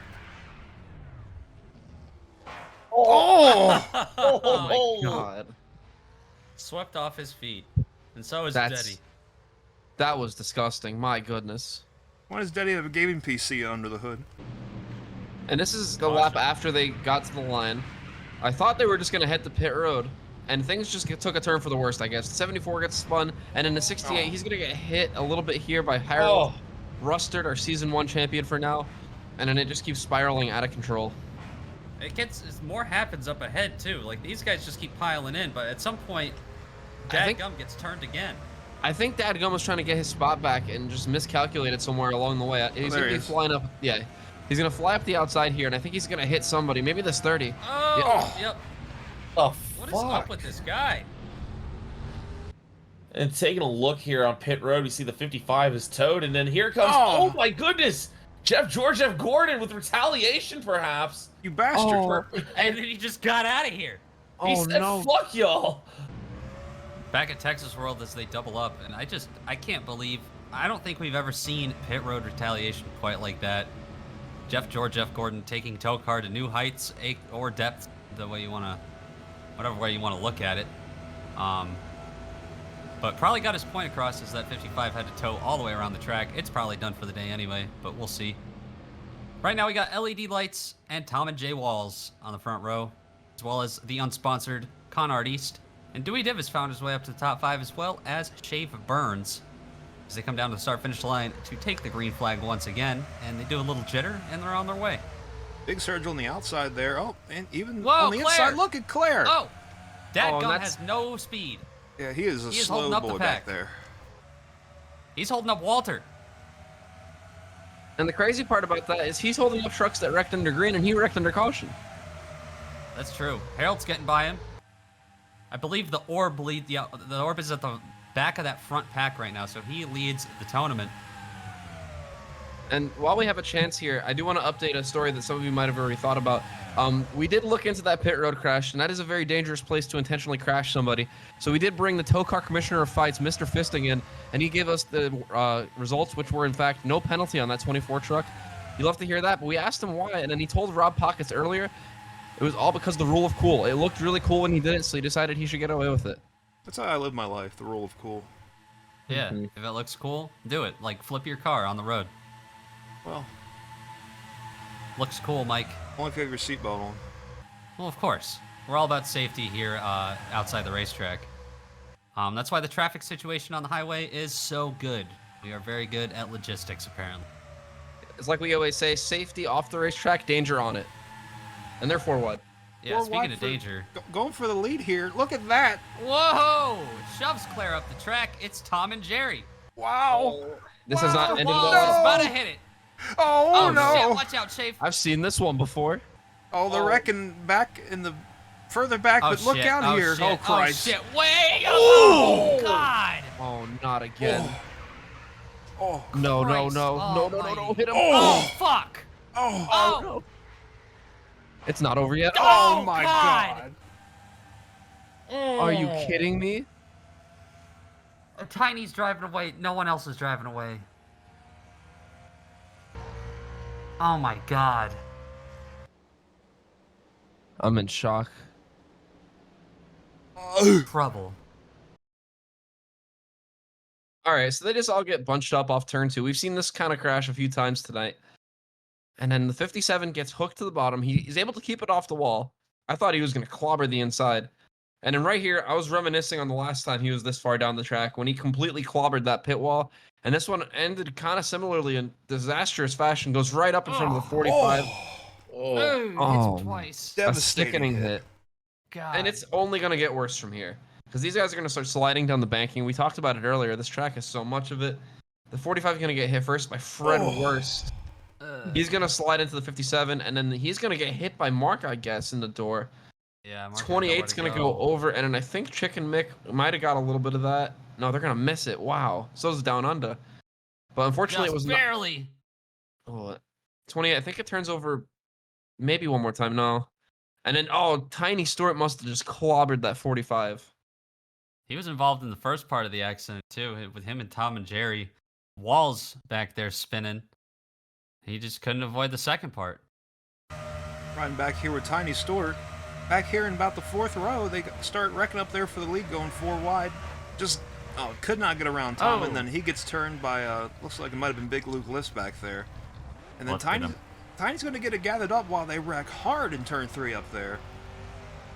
Oh my god. Swept off his feet. And so is That's- Deddy. That was disgusting. My goodness. Why does Daddy have a gaming PC under the hood? And this is the lap after they got to the line. I thought they were just going to hit the pit road, and things just took a turn for the worst, I guess. 74 gets spun, and in the 68, he's going to get hit a little bit here by Harold Rustard, our Season 1 champion for now, and then it just keeps spiraling out of control. It gets more happens up ahead too. Like these guys just keep piling in, but at some point, Dadgum gets turned again. I think Dadgum was trying to get his spot back and just miscalculated somewhere along the way. He's going to be flying up. Yeah, he's going to fly up the outside here, and I think he's going to hit somebody. Maybe this 30. Oh, yep. Oh, What is up with this guy? And taking a look here on pit road, we see the 55 is towed, and then here comes, oh my goodness, Jeff Gordon with retaliation, perhaps. You bastard. And then he just got out of here. He said, fuck y'all. Back at Texas World as they double up, and I can't believe, I don't think we've ever seen pit road retaliation quite like that. Jeff Gordon taking TOECAR to new heights or depth, the way you want to, whatever way you want to look at it. But probably got his point across is that 55 had to tow all the way around the track. It's probably done for the day anyway, but we'll see. Right now we got LED lights and Tom and Jay Walls on the front row, as well as the unsponsored Conard East. And Dewey Divis found his way up to the top 5, as well as Shave Burns, as they come down to the start-finish line to take the green flag once again. And they do a little jitter, and they're on their way. Big surge on the outside there. Oh, and even Whoa, on the Claire! inside, look at Claire. Oh! Dadgum that's- has no speed. Yeah, he is a He is slow holding up the boy pack. back there. He's holding up Walter. And the crazy part about that is he's holding up trucks that wrecked under green, and he wrecked under caution. That's true. Harold's getting by him. I believe the orb the orb is at the back of that front pack right now, so he leads the tournament. And while we have a chance here, I do want to update a story that some of you might have already thought about. We did look into that pit road crash, and that is a very dangerous place to intentionally crash somebody. So we did bring the TOECAR Commissioner of Fights, Mr. Fisting, in, and he gave us the results, which were, in fact, no penalty on that 24 truck. You'll have to hear that, but we asked him why, and then he told Rob Pockets earlier it was all because of the rule of cool. It looked really cool when he did it, so he decided he should get away with it. That's how I live my life, the rule of cool. Yeah, Mhm. if it looks cool, do it. Like, flip your car on the road. Well, Looks cool, Mike. only if you have your seatbelt on. Well, of course. We're all about safety here outside the racetrack. That's why the traffic situation on the highway is so good. We are very good at logistics, apparently. It's like we always say, safety off the racetrack, danger on it. And therefore what? Yeah, Four speaking wide of for- danger. Going for the lead here. Look at that. Whoa! Shoves Claire up the track. It's Tom and Jerry. Wow. This has not ended Whoa, well. he's about to hit it. Oh, no. Shit, watch out, Shafe. I've seen this one before. Oh, they're wrecking back in the further back, Oh, but look shit. out Oh, here. shit. Oh, Christ. Oh, shit. Way up. Oh, God. Oh, not again. Oh, No, no, Christ no, no, no, no, no, almighty. hit him. Oh, fuck. oh, Oh, no. It's not over yet. oh, Oh, my God. God. Are you kidding me? Tiny's driving away. No one else is driving away. Oh, my God. I'm in shock. Trouble. All right, so they just all get bunched up off turn 2. We've seen this kind of crash a few times tonight. And then the 57 gets hooked to the bottom. He's able to keep it off the wall. I thought he was going to clobber the inside. And then right here, I was reminiscing on the last time he was this far down the track when he completely clobbered that pit wall. And this one ended kind of similarly in disastrous fashion. Goes right up in front of the 45. Oh, Oh, hits twice. A Devastating sickening hit. hit. God. And it's only going to get worse from here. Because these guys are going to start sliding down the banking. We talked about it earlier. This track has so much of it. The 45 is going to get hit first by Fred Worst. He's going to slide into the 57, and then he's going to get hit by Mark, I guess, in the door. Yeah, 28's going to go over, and then I think Chicken Mick might have got a little bit of that. No, they're going to miss it. Wow. So's Down Under. But unfortunately, Just it was barely. not. 28, I think it turns over maybe one more time. No. And then, Tiny Stewart must have just clobbered that 45. He was involved in the first part of the accident too, with him and Tom and Jerry. Walls back there spinning. He just couldn't avoid the second part. Riding back here with Tiny Stewart. Back here in about the 4th row, they start wrecking up there for the lead, going 4 wide. Just, could not get around Tom, and then he gets turned by, looks like it might have been Big Luke List back there. And then Let's get him. Tiny's going to get it gathered up while they wreck hard in turn 3 up there.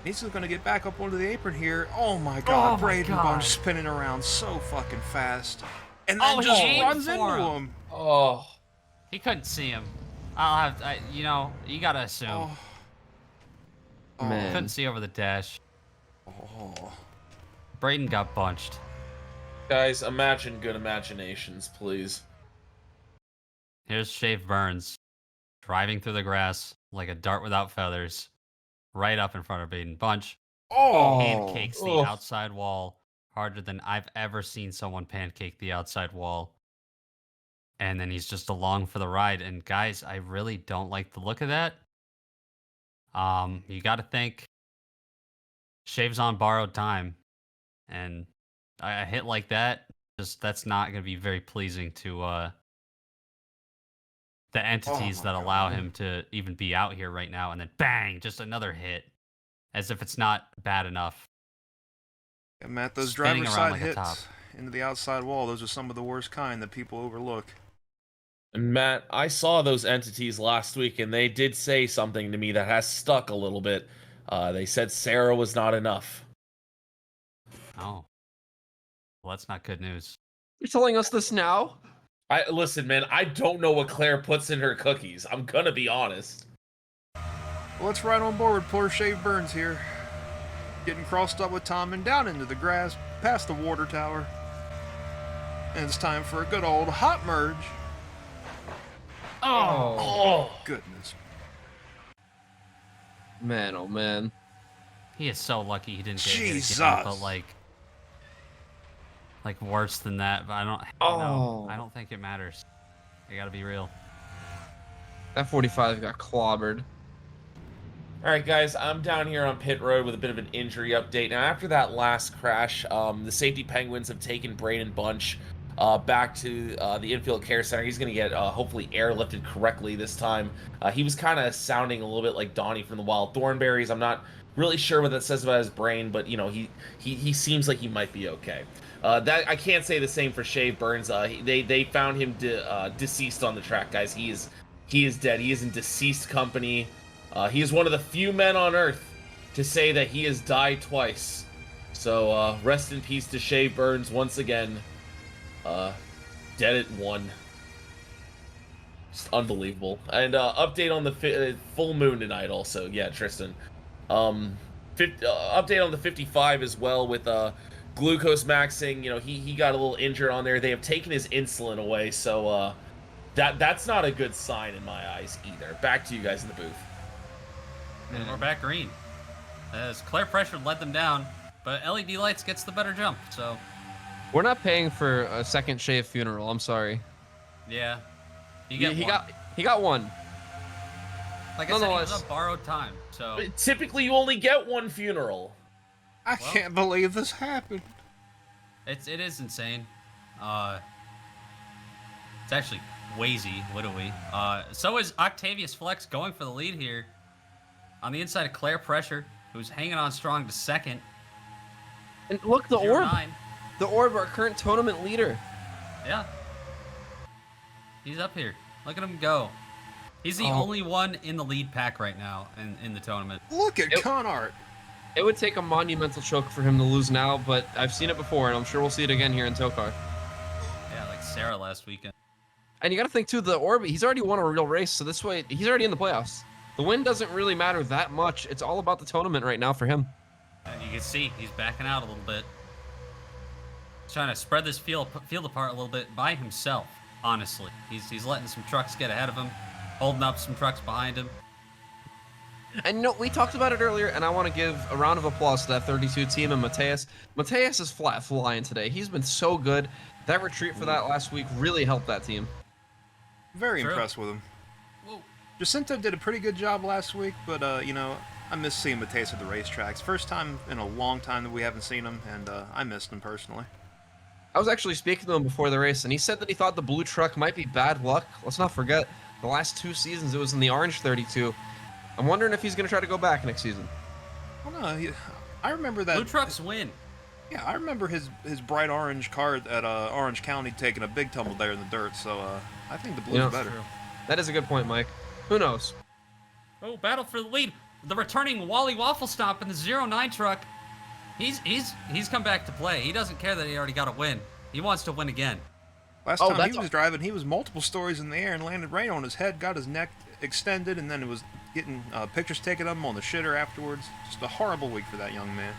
He's just going to get back up onto the apron here. Oh my God, Oh my Braden God. Bunch spinning around so fucking fast. And then Oh, he just aimed runs for into him. him. Oh. He couldn't see him. You gotta assume. Oh. Man. Couldn't see over the dash. Oh. Braden got bunched. Guys, imagine good imaginations, please. Here's Shave Burns, driving through the grass like a dart without feathers, right up in front of Braden Bunch. Oh. Pancakes the Oh. outside wall harder than I've ever seen someone pancake the outside wall. And then he's just along for the ride. And guys, I really don't like the look of that. You got to think Shave's on borrowed time, and a hit like that, that's not going to be very pleasing to the entities my that allow God. him to even be out here right now. And then bang, just another hit, as if it's not bad enough. Yeah, Matt, those Spinning driver's around side like a hits top. into the outside wall, those are some of the worst kind that people overlook. And Matt, I saw those entities last week, and they did say something to me that has stuck a little bit. They said Sarah was not enough. Oh, well, that's not good news. You're telling us this now? Listen, man, I don't know what Claire puts in her cookies. I'm gonna be honest. Well, let's ride on board with poor Shave Burns here. Getting crossed up with Tom and down into the grass, past the water tower. And it's time for a good old hot merge. Oh, Goodness. Man, oh man. He is so lucky he didn't get hit Jesus. again, but like worse than that. But I don't. Oh. I don't think it matters. I gotta be real. That 45 got clobbered. All right, guys, I'm down here on pit road with a bit of an injury update. Now, after that last crash, the safety penguins have taken Braden Bunch back to the infield care center. He's going to get hopefully airlifted correctly this time. He was kind of sounding a little bit like Donnie from the Wild Thornberries. I'm not really sure what that says about his brain, but you know, he seems like he might be okay. That I can't say the same for Shave Burns. They found him deceased on the track, guys. He is dead. He is in deceased company. He is one of the few men on Earth to say that he has died twice. So rest in peace to Shave Burns once again. Dead at 1. Just unbelievable. And update on the full moon tonight also. Yeah, Tristan. Update on the 55 as well with glucose maxing. You know, he got a little injured on there. They have taken his insulin away, so that's not a good sign in my eyes either. Back to you guys in the booth. And we're back green. As Claire Pressure led them down, but LED Lights gets the better jump, so... We're not paying for a second Shave funeral, I'm sorry. Yeah. He got one. Like I said, he was on borrowed time, so... But typically, you only get one funeral. I can't believe this happened. It is insane. It's actually wazy, literally. So is Octavius Flex going for the lead here. On the inside of Claire Pressure, who's hanging on strong to second. And look, the orb. 09. The orb, our current tournament leader. Yeah. He's up here. Look at him go. He's the only one in the lead pack right now in the tournament. Look at Conart. It would take a monumental choke for him to lose now, but I've seen it before, and I'm sure we'll see it again here in TOECAR. Yeah, like Sarah last weekend. And you got to think, too, the orb, he's already won a real race, so this way, he's already in the playoffs. The win doesn't really matter that much. It's all about the tournament right now for him. And you can see he's backing out a little bit. He's trying to spread this field apart a little bit by himself, honestly. He's letting some trucks get ahead of him, holding up some trucks behind him. And you know, we talked about it earlier, and I want to give a round of applause to that 32 team and Mateus. Mateus is flat flying today. He's been so good. That retreat for that last week really helped that team. Very impressed with him. Whoa. Jacinto did a pretty good job last week, but, you know, I miss seeing Mateus at the racetracks. First time in a long time that we haven't seen him, and I missed him personally. I was actually speaking to him before the race, and he said that he thought the blue truck might be bad luck. Let's not forget, the last 2 seasons it was in the orange 32. I'm wondering if he's going to try to go back next season. Well, no, I remember that. Blue trucks win. Yeah, I remember his bright orange car at Orange County taking a big tumble there in the dirt, so I think the blues are better. True. That is a good point, Mike. Who knows? Oh, battle for the lead. The returning Wally Waffle Stomp in the 09 truck. He's come back to play. He doesn't care that he already got a win. He wants to win again. Last time he was driving, he was multiple stories in the air and landed right on his head, got his neck extended, and then it was getting pictures taken of him on the shitter afterwards. Just a horrible week for that young man.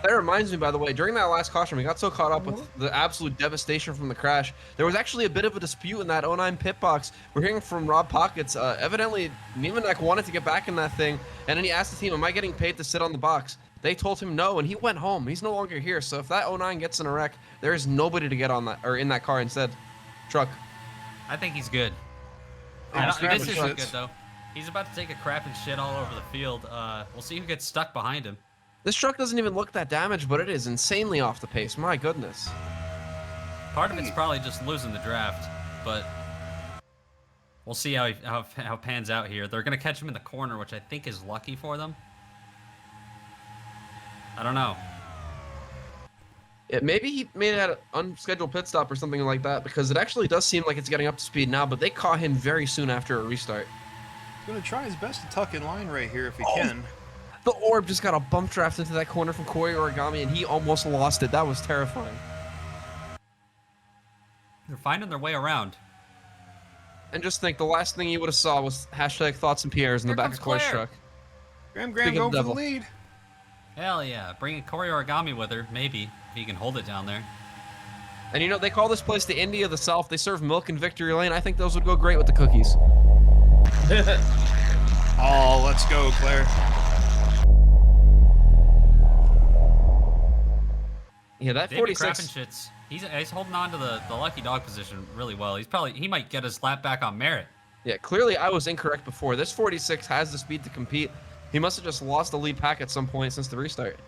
That reminds me, by the way, during that last caution, we got so caught up with the absolute devastation from the crash. There was actually a bit of a dispute in that 09 pit box. We're hearing from Rob Pockets. Evidently, Niemannek wanted to get back in that thing, and then he asked the team, am I getting paid to sit on the box? They told him no, and he went home. He's no longer here, so if that 09 gets in a wreck, there is nobody to get on that or in that car instead. Truck. I think he's good. This isn't good, though. He's about to take a crap and shit all over the field. We'll see who gets stuck behind him. This truck doesn't even look that damaged, but it is insanely off the pace. My goodness. Part of it's probably just losing the draft, but we'll see how it pans out here. They're going to catch him in the corner, which I think is lucky for them. I don't know. Maybe he made it at an unscheduled pit stop or something like that, because it actually does seem like it's getting up to speed now, but they caught him very soon after a restart. He's going to try his best to tuck in line right here if he can. The orb just got a bump draft into that corner from Corey Origami, and he almost lost it. That was terrifying. They're finding their way around. And just think, the last thing you would have saw was hashtag Thoughts and Pierres in the back of Corey's truck. Graham going for the lead. Hell yeah. Bringing Corey Origami with her, maybe, if he can hold it down there. And you know, they call this place the India of the South. They serve milk in Victory Lane. I think those would go great with the cookies. Oh, let's go, Claire. Yeah, that David 46. Krappenschitz, he's holding on to the lucky dog position really well. He might get his lap back on merit. Yeah, clearly I was incorrect before. This 46 has the speed to compete. He must have just lost the lead pack at some point since the restart.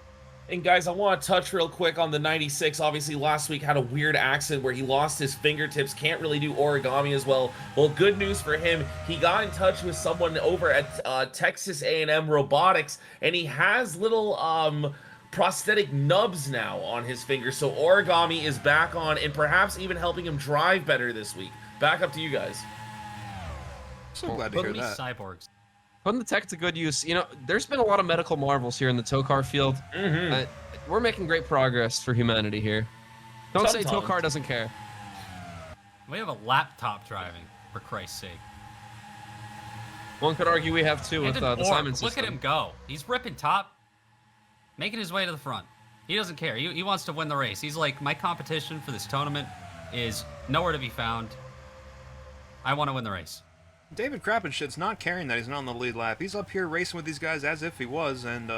And guys, I want to touch real quick on the 96. Obviously, last week had a weird accident where he lost his fingertips, can't really do origami as well. Well, good news for him, he got in touch with someone over at Texas A&M Robotics, and he has little prosthetic nubs now on his fingers. So origami is back on, and perhaps even helping him drive better this week. Back up to you guys. So glad to hear These that. cyborgs. Putting the tech to good use. You know, there's been a lot of medical marvels here in the TOECAR field. We're making great progress for humanity here. Don't say Sometimes. TOECAR doesn't care. We have a laptop driving, for Christ's sake. One could argue we have two with And the an Simon orb. system. Look at him go. He's ripping top, making his way to the front. He doesn't care. He wants to win the race. He's like, my competition for this tournament is nowhere to be found. I want to win the race. David Krappenshit's not caring that he's not on the lead lap. He's up here racing with these guys as if he was, and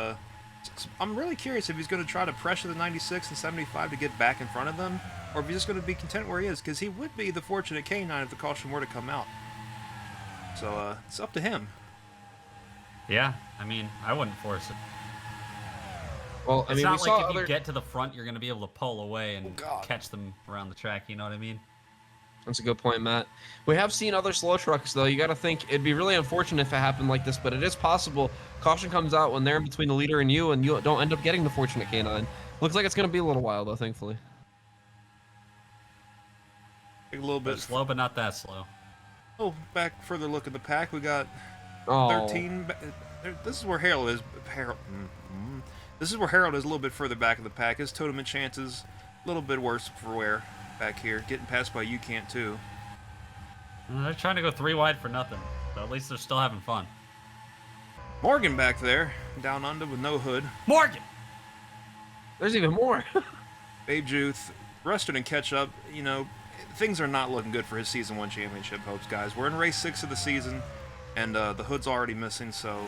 I'm really curious if he's going to try to pressure the 96 and 75 to get back in front of them, or if he's just going to be content where he is, because he would be the fortunate K9 if the caution were to come out. So it's up to him. Yeah, I mean, I wouldn't force it. Well, I It's mean, not we saw like if you other... get to the front, you're going to be able to pull away and God. catch them around the track, you know what I mean? That's a good point, Matt. We have seen other slow trucks, though. You got to think it'd be really unfortunate if it happened like this, but it is possible. Caution comes out when they're in between the leader and you don't end up getting the fortunate K9. Looks like it's going to be a little while, though, thankfully. Take a little But bit slow, but not that slow. Oh, back further look at the pack. We got Oh, 13. This is where Harold is. This is where Harold is a little bit further back of the pack. His tournament chances a little bit worse for wear back here. Getting passed by you can't too. They're trying to go 3 wide for nothing. So at least they're still having fun. Morgan back there, down under with no hood. Morgan! there's even more. Babe Juth, rested and catch up. You know, things are not looking good for his Season 1 championship hopes, guys. We're in race 6 of the season, and the hood's already missing, so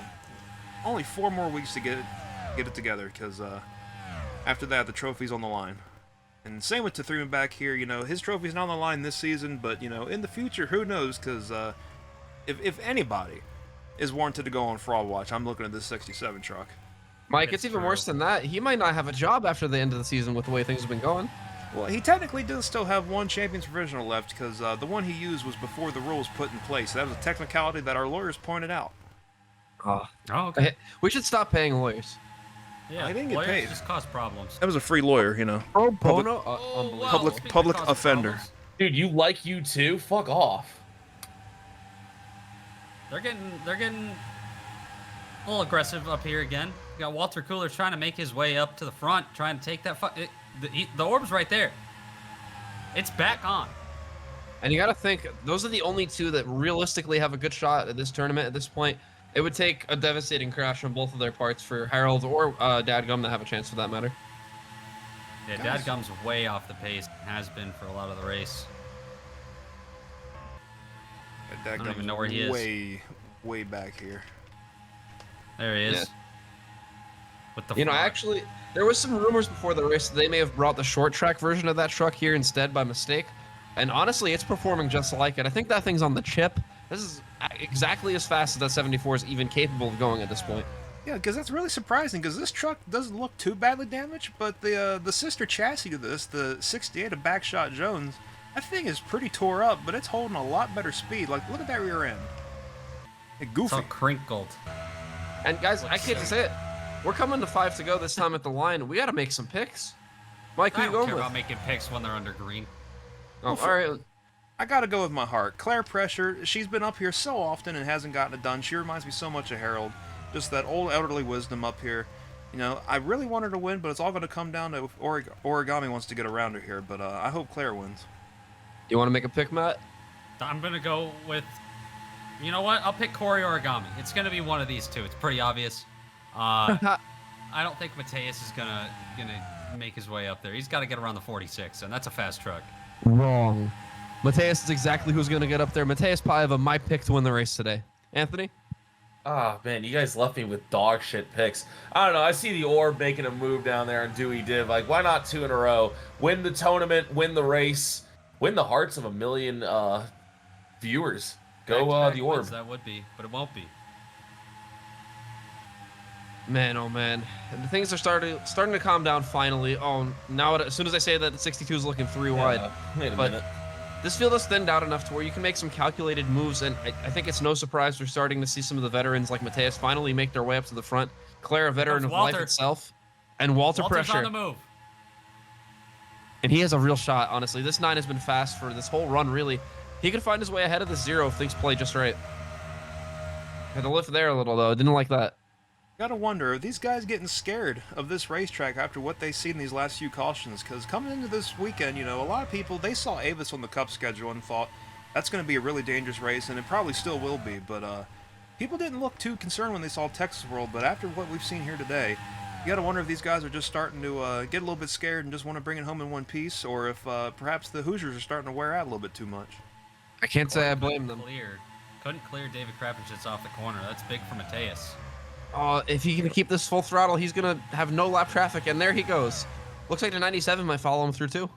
only 4 more weeks to get it together, because after that, the trophy's on the line. And same with Tathrima back here, you know, his trophy's not on the line this season, but, you know, in the future, who knows, because if anybody is warranted to go on Fraud Watch, I'm looking at this 67 truck. Mike, it's It's even true. worse than that. He might not have a job after the end of the season with the way things have been going. Well, he technically does still have 1 Champions Provisional left, because the one he used was before the rules put in place. That was a technicality that our lawyers pointed out. Oh, Oh, okay. we should stop paying lawyers. Yeah, I didn't get lawyers paid. just cause problems. That was a free lawyer, you know. Pro bono? well, Public- speaking of public causing offender. problems, Dude, you like you too? Fuck off. They're getting a little aggressive up here again. You got Walter Cooler trying to make his way up to the front, trying to take that. The orb's right there. It's back on. And you got to think, those are the only 2 that realistically have a good shot at this tournament at this point. It would take a devastating crash on both of their parts for Harold or Dadgum to have a chance for that matter. Yeah, Guys. Dadgum's way off the pace. Has been for a lot of the race. That don't even know where he is. way back here. There he is. Yeah. With the You know, front. actually, there was some rumors before the race that they may have brought the short track version of that truck here instead by mistake. And honestly, it's performing just like it. I think that thing's on the chip. This is exactly as fast as that 74 is even capable of going at this point. Yeah, because that's really surprising, because this truck doesn't look too badly damaged, but the sister chassis to this, the 68 of Backshot Jones, that thing is pretty tore up, but it's holding a lot better speed. Like, look at that rear end. Hey, It's goofy. all crinkled. And guys, I can't say it. We're coming to 5 to go this time at the line. We got to make some picks. Mike, who I you don't going care with? about making picks when they're under green. Oh, all right. I gotta go with my heart. Claire Pressure, she's been up here so often and hasn't gotten it done. She reminds me so much of Harold. Just that old elderly wisdom up here. You know, I really want her to win, but it's all going to come down to if Origami wants to get around her here. But I hope Claire wins. You want to make a pick, Matt? I'm gonna go with. You know what? I'll pick Corey Origami. It's gonna be one of these 2. It's pretty obvious. I don't think Mateus is gonna make his way up there. He's got to get around the 46, and that's a fast truck. Wrong. Mateus is exactly who's going to get up there. Mateus probably have my pick to win the race today. Anthony? Ah, man, you guys left me with dog shit picks. I don't know. I see the orb making a move down there on Dewey Div. Like, why not 2 in a row? Win the tournament, win the race, win the hearts of 1 million viewers. Go Back-to-back the wins, orb. That would be, but it won't be. Man, oh man. And things are starting to calm down finally. Oh, now as soon as I say that, the 62 is looking 3 wide. Wait a But minute. this field is thinned out enough to where you can make some calculated moves, and I think it's no surprise we're starting to see some of the veterans like Mateus finally make their way up to the front. Claire, a veteran of life itself, and Walter's pressure. on the move. And he has a real shot, honestly. This 9 has been fast for this whole run, really. He could find his way ahead of the 0 if things play just right. Had to lift there a little, though. Didn't like that. Gotta wonder, are these guys getting scared of this racetrack after what they've seen these last few cautions? Because coming into this weekend, you know, a lot of people, they saw Avis on the Cup schedule and thought that's going to be a really dangerous race, and it probably still will be. But people didn't look too concerned when they saw Texas World. But after what we've seen here today, you gotta wonder if these guys are just starting to get a little bit scared and just want to bring it home in one piece, or if perhaps the Hoosiers are starting to wear out a little bit too much. I can't say I blame them. Couldn't clear David Krapicich off the corner. That's big for Mateus. If he can keep this full throttle, he's going to have no lap traffic, and there he goes. Looks like the 97 might follow him through, too.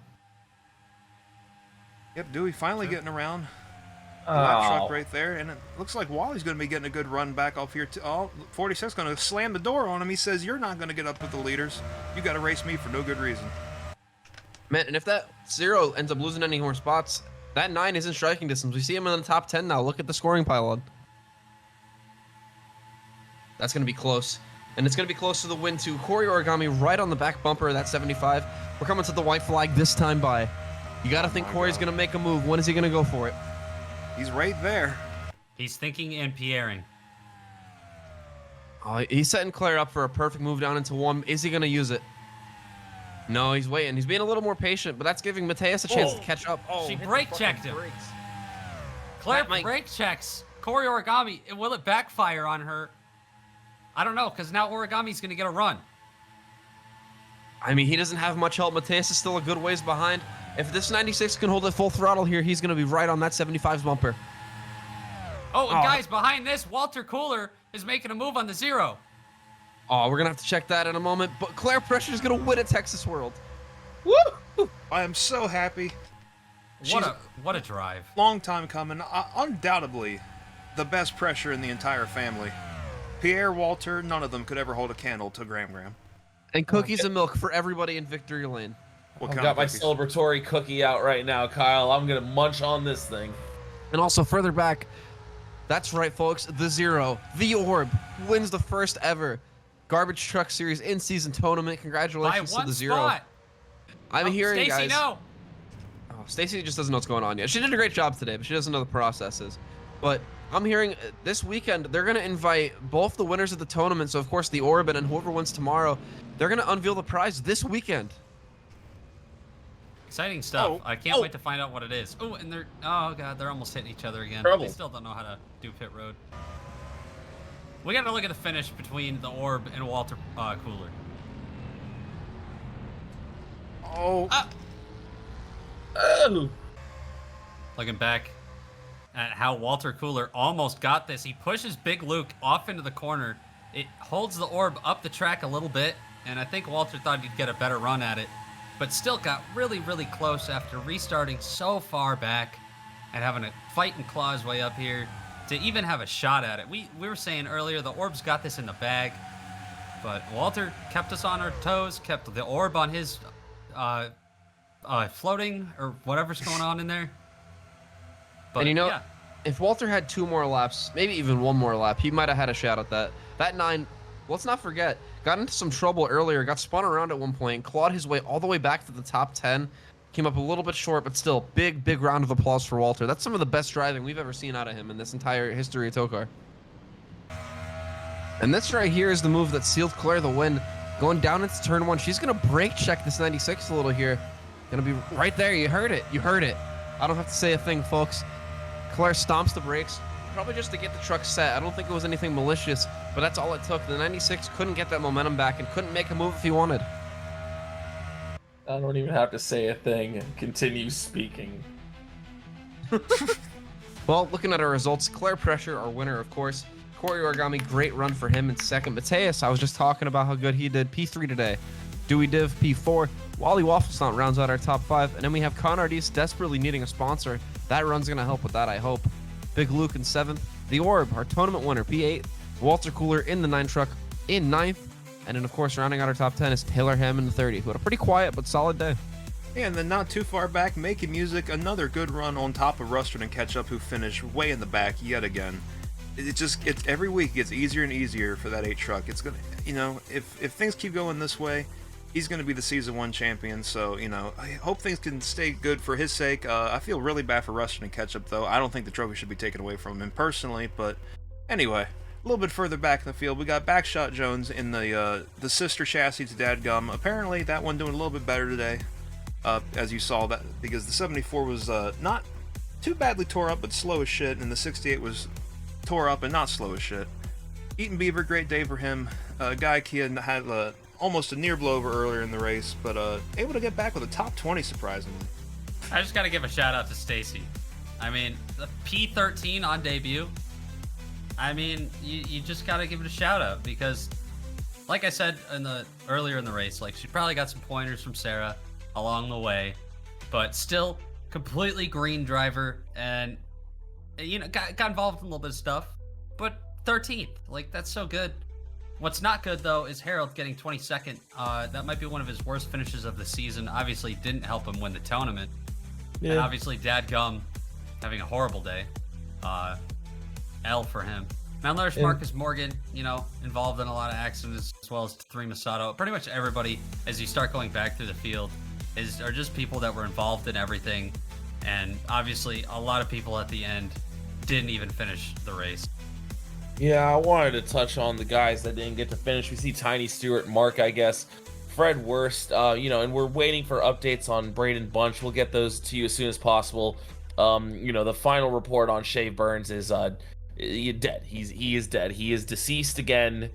Yep, Dewey finally getting around the lap truck right there, and it looks like Wally's going to be getting a good run back off here. Oh, 46 going to slam the door on him. He says, "You're not going to get up with the leaders. You got to race me for no good reason." Man, and if that 0 ends up losing any more spots, that 9 is in striking distance. We see him in the top 10 now. Look at the scoring pylon. That's going to be close. And it's going to be close to the win, too. Corey Origami right on the back bumper of that 75. We're coming to the white flag this time by. You got to think Corey's going to make a move. When is he going to go for it? He's right there. He's thinking and Pierring. Oh, he's setting Claire up for a perfect move down into 1. Is he going to use it? No, he's waiting. He's being a little more patient, but that's giving Mateus a chance to catch up. Oh, She hit the brake fucking checked him. brakes. Claire That might- brake checks. Corey Origami. Will it backfire on her? I don't know, because now Origami's going to get a run. I mean, he doesn't have much help. Mateus is still a good ways behind. If this 96 can hold it full throttle here, he's going to be right on that 75's bumper. Oh, and guys, behind this, Walter Cooler is making a move on the 0. Oh, we're going to have to check that in a moment. But Claire Pressure is going to win at Texas World. Woo! I am so happy. What a drive. Long time coming. Undoubtedly the best pressure in the entire family. Pierre, Walter, none of them could ever hold a candle to Graham Graham. And cookies and milk for everybody in Victory Lane. What I've kind got of my cookies? celebratory cookie out right now, Kyle. I'm going to munch on this thing. And also further back, that's right, folks, the 0, the Orb, wins the first ever Garbage Truck Series in-season tournament. By Congratulations to one the 0. spot. I'm hearing, Stacy, guys. no. Oh, Stacy just doesn't know what's going on yet. She did a great job today, but she doesn't know the processes. But I'm hearing this weekend they're going to invite both the winners of the tournament, so of course the Orb and whoever wins tomorrow, they're going to unveil the prize this weekend. Exciting stuff. Oh, I can't wait to find out what it is. Oh, and oh god, they're almost hitting each other again. Trouble. They still don't know how to do pit road. We got to look at the finish between the Orb and Walter Cooler. Oh, Oh. Looking back at how Walter Cooler almost got this. He pushes Big Luke off into the corner. It holds the Orb up the track a little bit, and I think Walter thought he'd get a better run at it, but still got really, really close after restarting so far back and having to fight and claw his way up here to even have a shot at it. We were saying earlier the Orb's got this in the bag, but Walter kept us on our toes, kept the Orb on his floating or whatever's going on in there. But And you know, yeah. if Walter had 2 more laps, maybe even 1 more lap, he might have had a shot at that. That 9, let's not forget, got into some trouble earlier, got spun around at one point, clawed his way all the way back to the top 10, came up a little bit short, but still, big round of applause for Walter. That's some of the best driving we've ever seen out of him in this entire history of TOECAR. And this right here is the move that sealed Claire the win. Going down into turn 1, she's going to brake check this 96 a little here. Going to be right there. You heard it. You heard it. I don't have to say a thing, folks. Claire stomps the brakes, probably just to get the truck set. I don't think it was anything malicious, but that's all it took. The 96 couldn't get that momentum back and couldn't make a move if he wanted. I don't even have to say a thing and continue speaking. Well, looking at our results, Claire Pressure, our winner, of course. Corey Origami, great run for him in second. Mateus, I was just talking about how good he did. P3 today. Dewey Div, P4. Wally Wafflestomp rounds out our top 5. And then we have Carnage desperately needing a sponsor. That run's going to help with that, I hope. Big Luke in 7th. The Orb, our tournament winner, P8. Walter Cooler in the 9 truck. in 9th. And then, of course, rounding out our top 10 is Taylor Hammond in 30th, who had a pretty quiet but solid day. Yeah, and then not too far back, Making Music, another good run on top of Rustard and Ketchup, who finished way in the back yet again. It's every week it gets easier and easier for that 8 truck. It's gonna, if things keep going this way, he's gonna be the season 1 champion. So I hope things can stay good for his sake. I feel really bad for Rustard and Ketchup though. I don't think the trophy should be taken away from him personally, but anyway. A little bit further back in the field, we got Backshot Jones in the sister chassis to Dadgum. Apparently, that one doing a little bit better today, as you saw that, because the 74 was not too badly tore up, but slow as shit, and the 68 was tore up and not slow as shit. Eaton Beaver, great day for him. Guy Kia had almost a near blowover earlier in the race, but able to get back with a top 20 surprisingly. I just got to give a shout out to Stacy. I mean, the P13 on debut. I mean, you just gotta give it a shout out because, like I said earlier in the race, like she probably got some pointers from Sarah along the way, but still completely green driver and got involved in a little bit of stuff, but 13th, like that's so good. What's not good though is Harold getting 22nd. That might be one of his worst finishes of the season. Obviously, didn't help him win the tournament, and obviously Dadgum having a horrible day. L for him. Mount Larsh Marcus Morgan, involved in a lot of accidents, as well as 3 Masato. Pretty much everybody, as you start going back through the field, are just people that were involved in everything. And obviously, a lot of people at the end didn't even finish the race. Yeah, I wanted to touch on the guys that didn't get to finish. We see Tiny Stewart, Mark, I guess, Fred Wurst, and we're waiting for updates on Braden Bunch. We'll get those to you as soon as possible. The final report on Shave Burns is dead. He is dead. He is deceased again.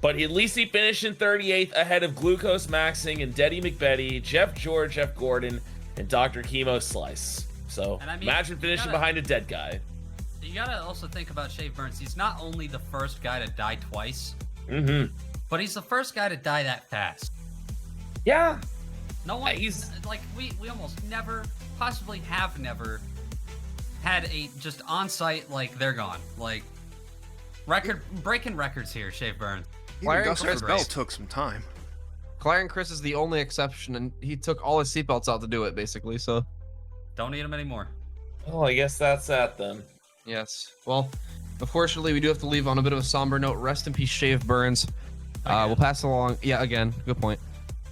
But at least he finished in 38th ahead of Glucose Maxing and Deddy McBetty, Jeff George, Jeff Gordon, and Dr. Chemo Slice. So imagine finishing behind a dead guy. You gotta also think about Shave Burns. He's not only the first guy to die twice, but he's the first guy to die that fast. Yeah. No one. He's like we almost never, possibly have never had a just on site like they're gone, like breaking records here. Shave Burns. Even Gus Bell took some time. Clarence Chris is the only exception, and he took all his seatbelts out to do it, basically. So don't need him anymore. Oh, I guess that's that then. Yes. Well, unfortunately, we do have to leave on a bit of a somber note. Rest in peace, Shave Burns. We'll pass along. Yeah, again, good point.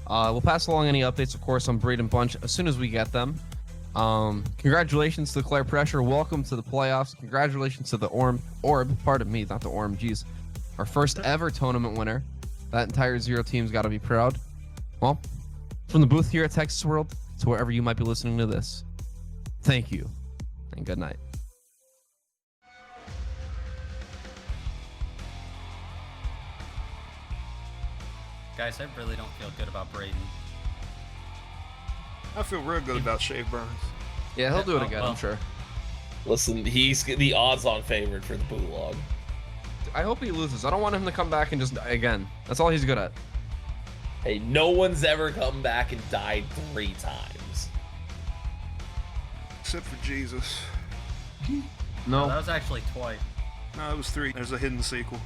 We'll pass along any updates, of course, on Braden Bunch as soon as we get them. Congratulations to Claire Pressure. Welcome to the playoffs. Congratulations to the Orb. Pardon me, not the Orb. Jeez. Our first ever tournament winner. That entire Zero team's got to be proud. Well, from the booth here at Texas World to wherever you might be listening to this, thank you and good night. Guys, I really don't feel good about Braden. I feel real good about Shave Burns. Yeah, he'll do it again, I'm sure. Listen, he's the odds-on favorite for the boot log. I hope he loses. I don't want him to come back and just die again. That's all he's good at. Hey, no one's ever come back and died 3 times. Except for Jesus. No. That was actually twice. No, it was 3. There's a hidden sequel.